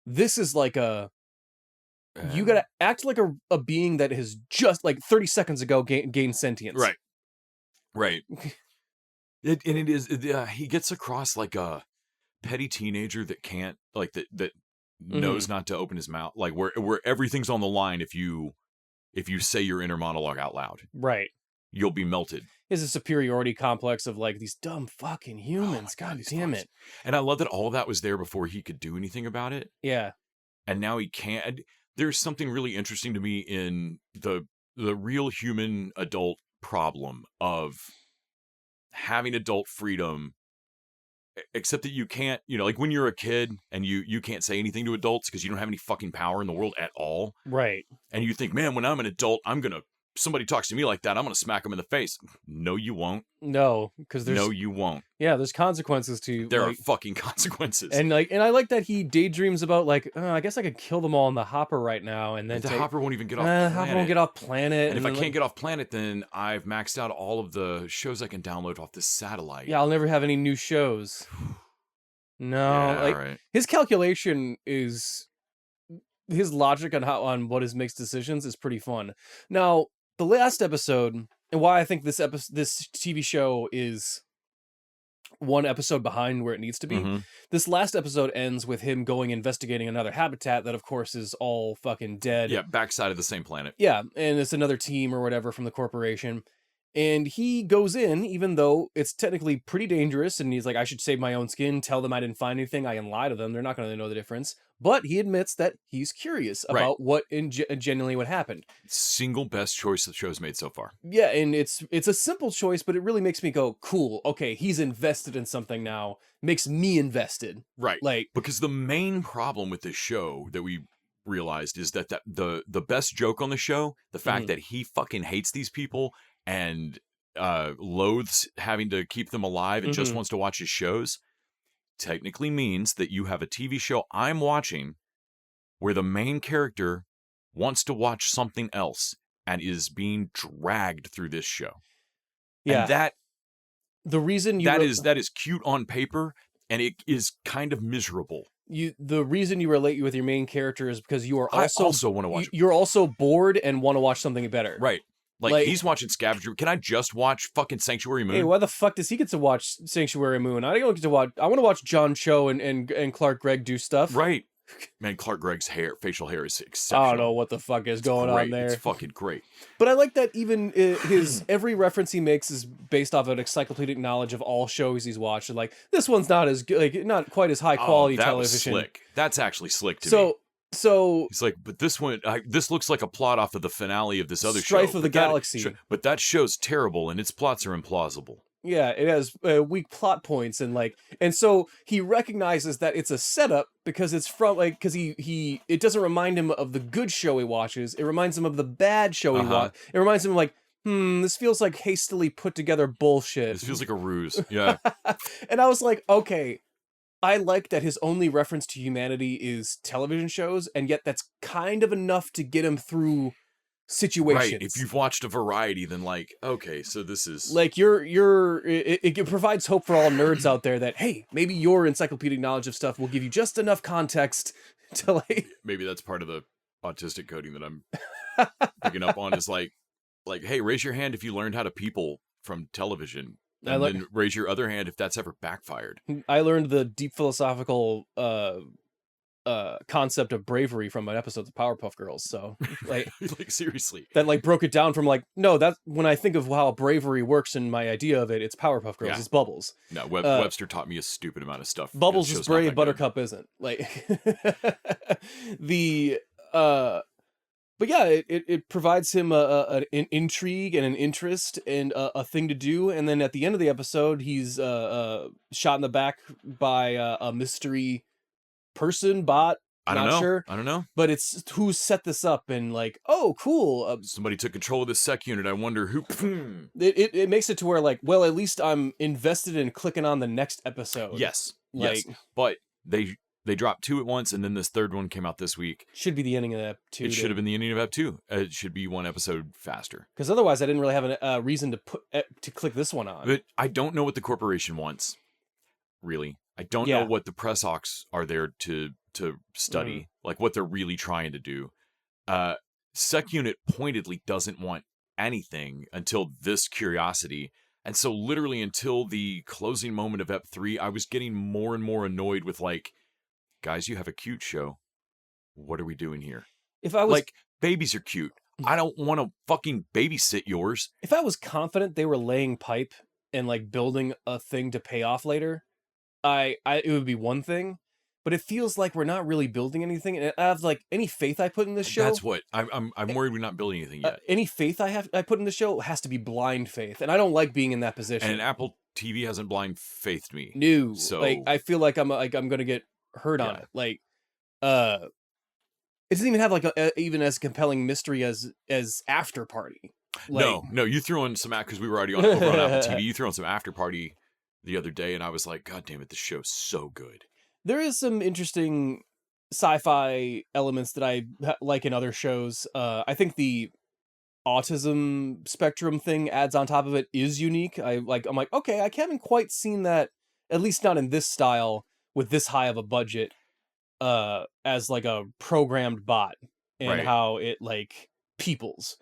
This is like you gotta act like a being that has just like 30 seconds ago gained sentience. Right. He gets across like a petty teenager that can't like that knows not to open his mouth, like where everything's on the line if you say your inner monologue out loud. Right. You'll be melted. Is a superiority complex of like these dumb fucking humans. God damn it. And I love that all of that was there before he could do anything about it. Yeah. And now he can't. There's something really interesting to me in the real human adult problem of having adult freedom, except that you can't, like when you're a kid and you can't say anything to adults because you don't have any fucking power in the world at all. Right. And you think, man, when I'm an adult, somebody talks to me like that, I'm going to smack them in the face. No, you won't. No, because No, you won't. Yeah, there's consequences to. There are fucking consequences. And I like that he daydreams about like, I guess I could kill them all in the hopper right now, and then the hopper won't even get off planet. The hopper won't get off planet. And if I can't get off planet, then I've maxed out all of the shows I can download off this satellite. Yeah, I'll never have any new shows. No, Yeah, right. His calculation is his logic on what makes decisions is pretty fun. Now, the last episode, and why I think this TV show is one episode behind where it needs to be. Mm-hmm. This last episode ends with him going investigating another habitat that, of course, is all fucking dead. Yeah, backside of the same planet. Yeah, and it's another team or whatever from the corporation. And he goes in, even though it's technically pretty dangerous, and he's like, I should save my own skin, tell them I didn't find anything, I can lie to them, they're not going to know the difference. But he admits that he's curious about what genuinely what happened. Single best choice the show's made so far. Yeah, and it's a simple choice, but it really makes me go, cool, okay, he's invested in something now, makes me invested. Right. Because the main problem with this show that we realized is that the best joke on the show, the fact that he fucking hates these people and loathes having to keep them alive and just wants to watch his shows, technically means that you have a TV show I'm watching where the main character wants to watch something else and is being dragged through this show. Yeah. And that is cute on paper, and it is kind of miserable. The reason you relate with your main character is because you are I also want to watch. You're also bored and want to watch something better. Right. Like he's watching Scavenger. Can I just watch fucking Sanctuary Moon? Hey, why the fuck does he get to watch Sanctuary Moon? I don't get to watch. I want to watch John Cho and Clark Gregg do stuff. Right. Man, Clark Gregg's facial hair is exceptional. I don't know what the fuck is going on there. It's fucking great. But I like that even his every reference he makes is based off an encyclopedic knowledge of all shows he's watched. And like, this one's not as good, like not quite as high quality television. Was slick. That's actually slick to me. So he's like, but this one, this looks like a plot off of the finale of this other Strife show. of the Galaxy. But that show's terrible, and its plots are implausible. Yeah, it has weak plot points, and so he recognizes that it's a setup because it's from because it doesn't remind him of the good show he watches. It reminds him of the bad show he watches. It reminds him this feels like hastily put together bullshit. This feels like a ruse. Yeah. And I was like, okay. I like that his only reference to humanity is television shows, and yet that's kind of enough to get him through situations. Right. If you've watched a variety, then like, okay, so this is like it provides hope for all nerds out there that, hey, maybe your encyclopedic knowledge of stuff will give you just enough context to like. Maybe that's part of the autistic coding that I'm picking up on is like, hey, raise your hand if you learned how to people from television. And then raise your other hand if that's ever backfired. I learned the deep philosophical concept of bravery from an episode of Powerpuff Girls. So like, like seriously, that like broke it down from like, no, that's when I think of how bravery works and my idea of it, it's Powerpuff Girls, it's Bubbles. No, Webster taught me a stupid amount of stuff. Bubbles is brave, Buttercup isn't. Like but yeah, it provides him an intrigue and an interest and a thing to do. And then at the end of the episode, he's shot in the back by a mystery person, bot. I don't know. But it's who set this up and like, oh, cool. Somebody took control of the sec unit. I wonder who. It makes it to where like, well, at least I'm invested in clicking on the next episode. Yes. Like, yes. But they dropped 2 at once, and then this third one came out this week. Should be the ending of Ep 2. It should have been the ending of Ep 2. It should be 1 episode faster. Because otherwise, I didn't really have a reason to click this one on. But I don't know what the corporation wants. Really, I don't know what the press ocs are there to study, like what they're really trying to do. Sec Unit pointedly doesn't want anything until this curiosity. And so literally until the closing moment of Ep 3, I was getting more and more annoyed with like, guys, you have a cute show. What are we doing here? If I was like, babies are cute. I don't want to fucking babysit yours. If I was confident they were laying pipe and like building a thing to pay off later, it would be one thing. But it feels like we're not really building anything. And I have like any faith I put in this show. That's what I'm worried we're not building anything yet. Any faith I put in the show has to be blind faith, and I don't like being in that position. And Apple TV hasn't blind faithed me. No, so like I feel like I'm gonna get hurt on it. Like, it doesn't even have like even as compelling mystery as After Party. Like, no, you threw in some because we were already over on Apple TV. You threw in some After Party the other day, and I was like, God damn it, this show's so good. There is some interesting sci-fi elements that I like in other shows. I think the autism spectrum thing adds on top of it is unique. I'm like, okay, I haven't quite seen that, at least not in this style with this high of a budget, as like a programmed bot and how it like peoples.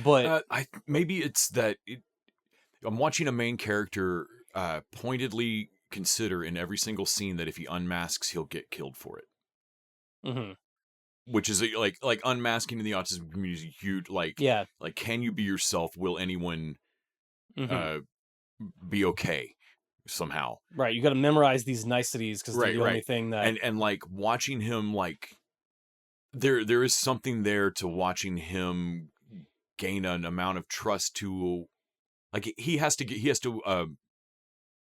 But maybe it's that I'm watching a main character pointedly consider in every single scene that if he unmasks, he'll get killed for it. Mm-hmm. Which is like unmasking in the autism community. Huge, like can you be yourself? Will anyone be okay somehow? Right, you got to memorize these niceties because they're the only thing that. And like watching him, like there is something there to watching him gain an amount of trust to, like he has to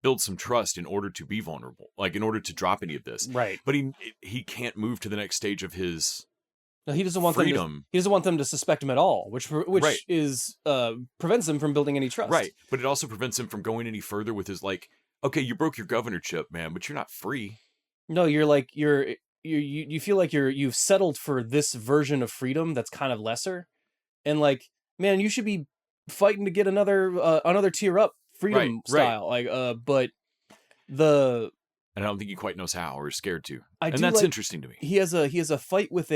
build some trust in order to be vulnerable, like in order to drop any of this. Right. But he can't move to the next stage of his he doesn't want freedom. He doesn't want them to suspect him at all, which is prevents him from building any trust. Right. But it also prevents him from going any further with his like, okay, you broke your governorship, man, but you're not free. No, you're like you feel like you've settled for this version of freedom that's kind of lesser. And like, man, you should be fighting to get another tier up freedom style. Like but and I don't think he quite knows how or is scared to. And that's interesting to me. He has a fight with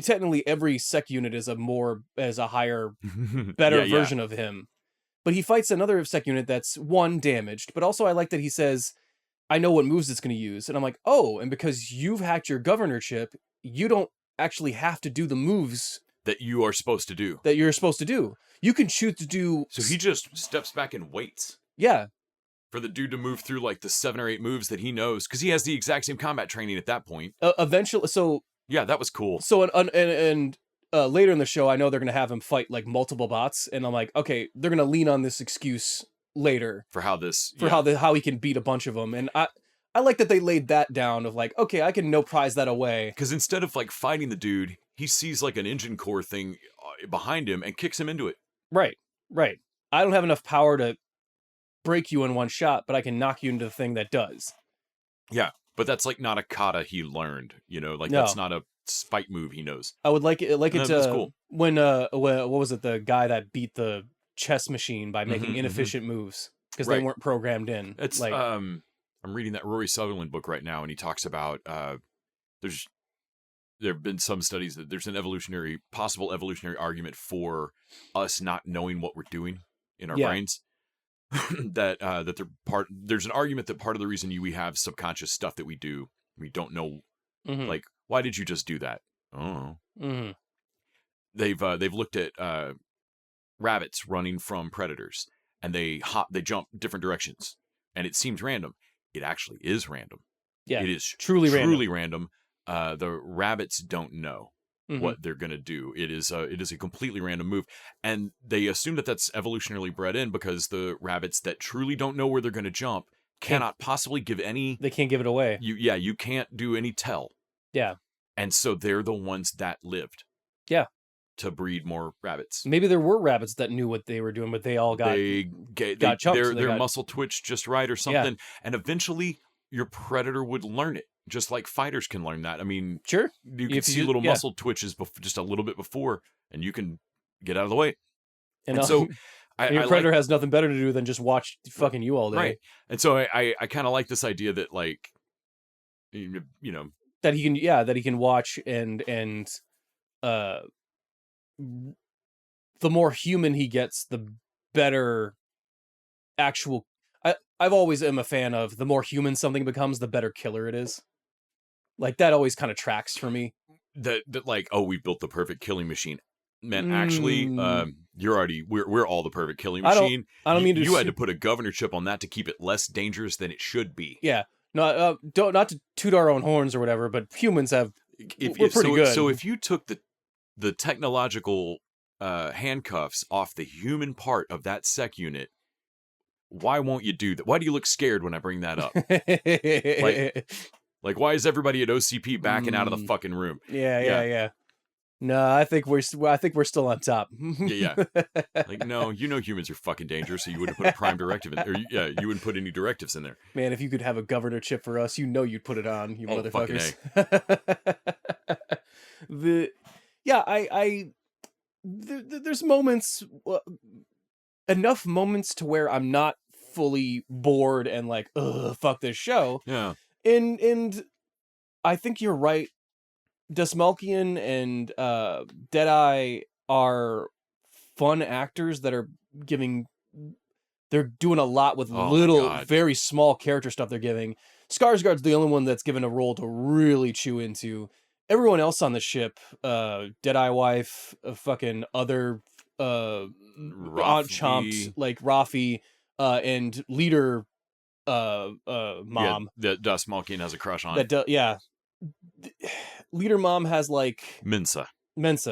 technically every sec unit is a higher better version of him. But he fights another sec unit that's damaged, but also I like that he says, I know what moves it's going to use. And I'm like, oh, and because you've hacked your governorship, you don't actually have to do the moves that you are supposed to do. That you're supposed to do. You can choose to do. So he just steps back and waits. Yeah. For the dude to move through like the 7 or 8 moves that he knows, because he has the exact same combat training at that point. Eventually, so yeah, that was cool. So and later in the show, I know they're going to have him fight like multiple bots, and I'm like, okay, they're going to lean on this excuse later for how this how he can beat a bunch of them, and I like that they laid that down of like, okay, I can prize that away. Because instead of like fighting the dude, he sees like an engine core thing behind him and kicks him into it. Right. I don't have enough power to break you in one shot, but I can knock you into the thing that does. Yeah, but that's like not a kata he learned, like no. that's not a fight move he knows. I would like it That's cool. when what was it, the guy that beat the chess machine by making inefficient moves because they weren't programmed in. It's like I'm reading that Rory Sutherland book right now, and he talks about there have been some studies that there's an possible evolutionary argument for us not knowing what we're doing in our brains. that there's an argument that part of the reason we have subconscious stuff that we do, we don't know, like, why did you just do that? Oh, they've looked at rabbits running from predators, and they jump different directions, and it seems random. It actually is random. Yeah, it is truly random. The rabbits don't know what they're going to do. It is a completely random move. And they assume that that's evolutionarily bred in because the rabbits that truly don't know where they're going to jump cannot possibly give any... They can't give it away. You can't do any tell. Yeah. And so they're the ones that lived. Yeah. To breed more rabbits. Maybe there were rabbits that knew what they were doing, but they all got chumped. Their muscle twitched just right or something. Yeah. And eventually your predator would learn it. Just like fighters can learn that. I mean, sure, you can see little muscle twitches just a little bit before, and you can get out of the way. And so your predator has nothing better to do than just watch fucking you all day. Right. And so I kind of like this idea that, like, you know, that he can watch and the more human he gets, the better actual. I've always am a fan of the more human something becomes, the better killer it is. Like, that always kind of tracks for me. That like, oh, we built the perfect killing machine. Man, actually, we're all the perfect killing machine. I don't mean to. You had to put a governor chip on that to keep it less dangerous than it should be. Yeah, no, not to toot our own horns or whatever, but humans have we're pretty good. So if you took the technological handcuffs off the human part of that sec unit, why won't you do that? Why do you look scared when I bring that up? Like, why is everybody at OCP backing out of the fucking room? Yeah. No, I think we're still on top. Yeah. Like, no, humans are fucking dangerous, so you wouldn't put a prime directive in there. You wouldn't put any directives in there. Man, if you could have a governor chip for us, you'd put it on, you motherfuckers. There's moments, enough moments to where I'm not fully bored and like, ugh, fuck this show. Yeah. And I think you're right. Dastmalchian and Deadeye are fun actors that are they're doing a lot with very small character stuff they're giving. Skarsgard's the only one that's given a role to really chew into. Everyone else on the ship, Deadeye wife, fucking other Aunt Chomped, like Rafi, and leader mom. Yeah, that Dastmalchian has a crush on. Leader mom has like Mensa has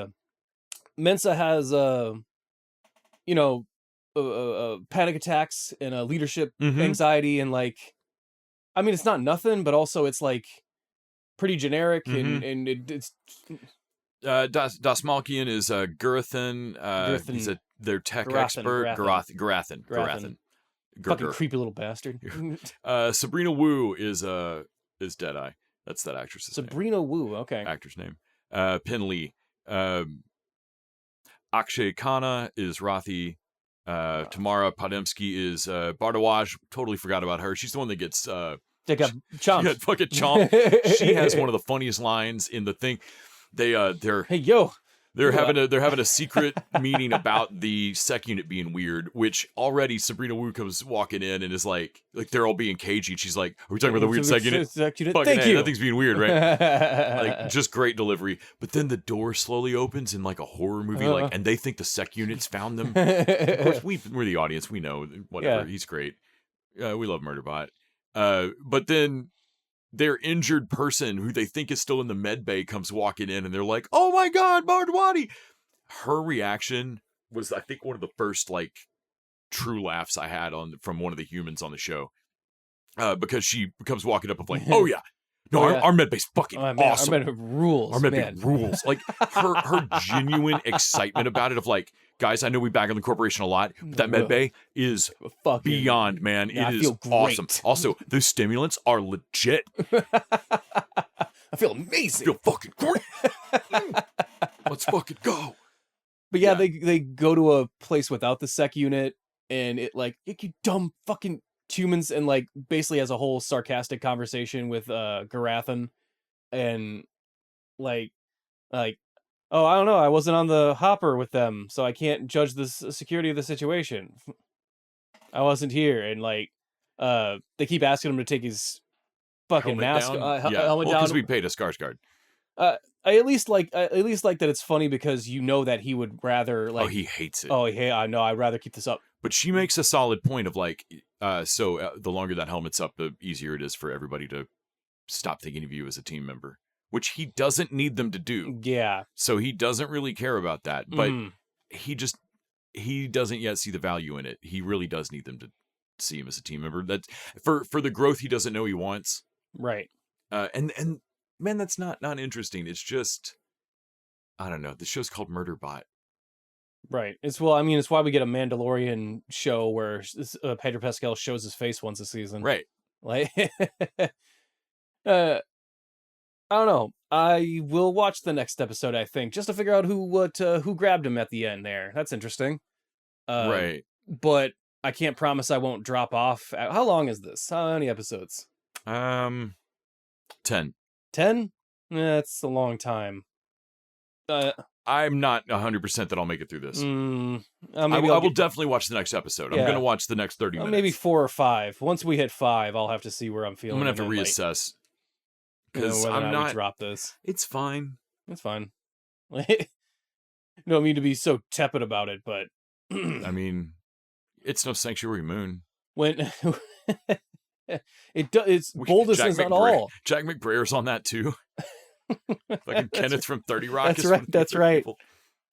panic attacks and leadership anxiety, and like, I mean, it's not nothing, but also it's like pretty generic, and it's Dastmalchian is Gurathan. He's their tech expert. Gurathan. Fucking creepy little bastard. Sabrina Wu is Deadeye. That's that actress's name. Sabrina Wu, okay. Actor's name. Pen Lee. Akshay Khanna is Rathi. Tamara Podemsky is Bardawaj. Totally forgot about her. She's the one that gets... they got chomped. She got fucking chomped. She has one of the funniest lines in the thing. They're... Hey, yo! They're having a secret meeting about the sec unit being weird, which already Sabrina Wu comes walking in and is like they're all being cagey. And she's like, "Are we talking about the weird sec unit? Thank you. That thing's being weird, right?" Like, just great delivery. But then the door slowly opens in like a horror movie, and they think the sec units found them. Of course, we're the audience. We know whatever. Yeah. He's great. We love Murderbot. But then their injured person who they think is still in the med bay comes walking in, and they're like, "Oh my God, Bardawani!" Her reaction was, I think, one of the first like true laughs I had from one of the humans on the show, because she comes walking up and like, "Oh yeah, no, our med bay's fucking awesome. Our med bay rules. Our med bay rules." Like her genuine excitement about it, of like, guys, I know we bag on the corporation a lot, but that med bay is beyond, man. Yeah, it is awesome. Also, those stimulants are legit. I feel amazing. I feel fucking great. Let's fucking go. But yeah, they go to a place without the sec unit, and it you dumb fucking humans, and like basically has a whole sarcastic conversation with Garathan, and like oh, I don't know, I wasn't on the hopper with them, so I can't judge the security of the situation. I wasn't here, and they keep asking him to take his fucking mask helmet down because we paid a Skarsgard. I at least like that it's funny because you know that he would rather he hates it. Oh, hey, I know, I'd rather keep this up. But she makes a solid point of the longer that helmet's up, the easier it is for everybody to stop thinking of you as a team member, which he doesn't need them to do. Yeah. So he doesn't really care about that, but he doesn't yet see the value in it. He really does need them to see him as a team member. That's for the growth he doesn't know he wants. Right. And man, that's not interesting. It's just, I don't know. The show's called Murderbot. Right. It's why we get a Mandalorian show where Pedro Pascal shows his face once a season. Right. I don't know. I will watch the next episode, I think, just to figure out who grabbed him at the end there. That's interesting. Right. But I can't promise I won't drop off. How long is this? How many episodes? 10. 10? That's a long time. I'm not 100% that I'll make it through this. I will definitely watch the next episode. I'm going to watch the next 30 minutes. Maybe 4 or 5. Once we hit 5, I'll have to see where I'm feeling. I'm going to have to reassess. Because I'm not... drop this. It's fine. It's fine. I don't mean to be so tepid about it, but... I mean, it's no Sanctuary Moon. When... It's boldness is not all. Jack McBraier's on that too. Fucking Kenneth from 30 Rock. That's right. That's right.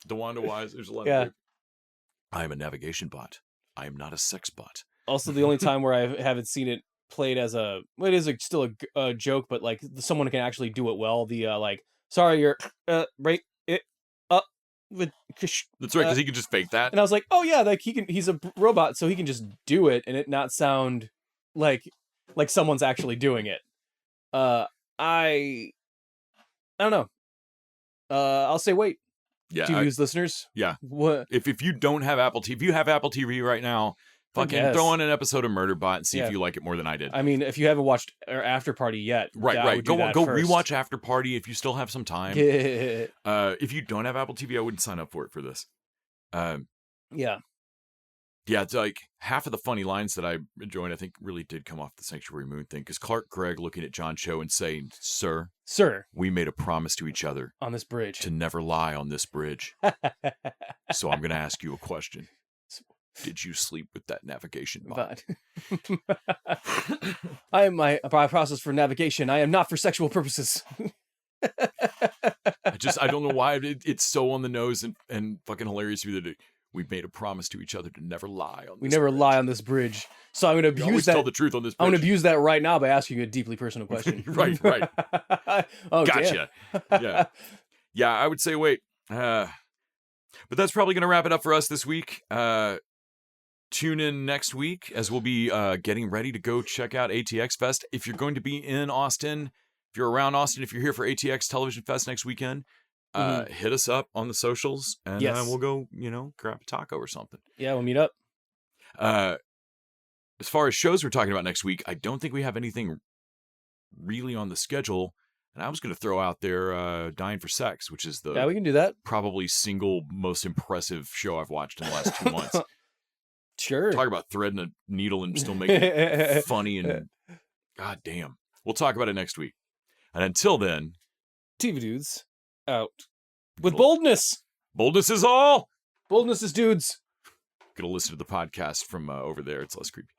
DeWanda Wise. There's a lot of. I am a navigation bot. I am not a sex bot. Also, the only time where I haven't seen it played as it is still a joke, but someone can actually do it well. The sorry, you're right. That's right, because he can just fake that. And I was like, oh yeah, he's a robot, so he can just do it and it not sound like someone's actually doing it. I don't know. I'll say wait. Yeah, TV's listeners. Yeah. What if you don't have Apple TV? If you have Apple TV right now, fucking throw on an episode of Murderbot and see if you like it more than I did. I mean, if you haven't watched After Party yet, right. Go first. rewatch After Party if you still have some time. If you don't have Apple TV, I wouldn't sign up for it for this. Yeah, it's half of the funny lines that I enjoyed, I think, really did come off the Sanctuary Moon thing. Because Clark Gregg looking at John Cho and saying, Sir, we made a promise to each other on this bridge to never lie on this bridge. So I'm going to ask you a question. Did you sleep with that navigation bot? I am my process for navigation. I am not for sexual purposes. I don't know why it's so on the nose and fucking hilarious to me that we made a promise to each other to never lie on this bridge. Lie on this bridge. So I'm going to abuse that. Tell the truth on this bridge. I'm going to abuse that right now by asking you a deeply personal question. Right. Oh, gotcha. Yeah. Yeah, I would say wait. But that's probably going to wrap it up for us this week. Tune in next week as we'll be getting ready to go check out ATX Fest. If you're going to be in Austin, if you're around Austin, if you're here for ATX Television Fest next weekend, hit us up on the socials and we'll go, grab a taco or something. Yeah, we'll meet up. As far as shows we're talking about next week, I don't think we have anything really on the schedule. And I was going to throw out there Dying for Sex, which is we can do that. Probably single most impressive show I've watched in the last 2 months. Sure. Talk about threading a needle and still making it funny and god damn. We'll talk about it next week. And until then, TV Dudes out with boldness. Boldness is all. Boldness is dudes. Gonna listen to the podcast from over there. It's less creepy.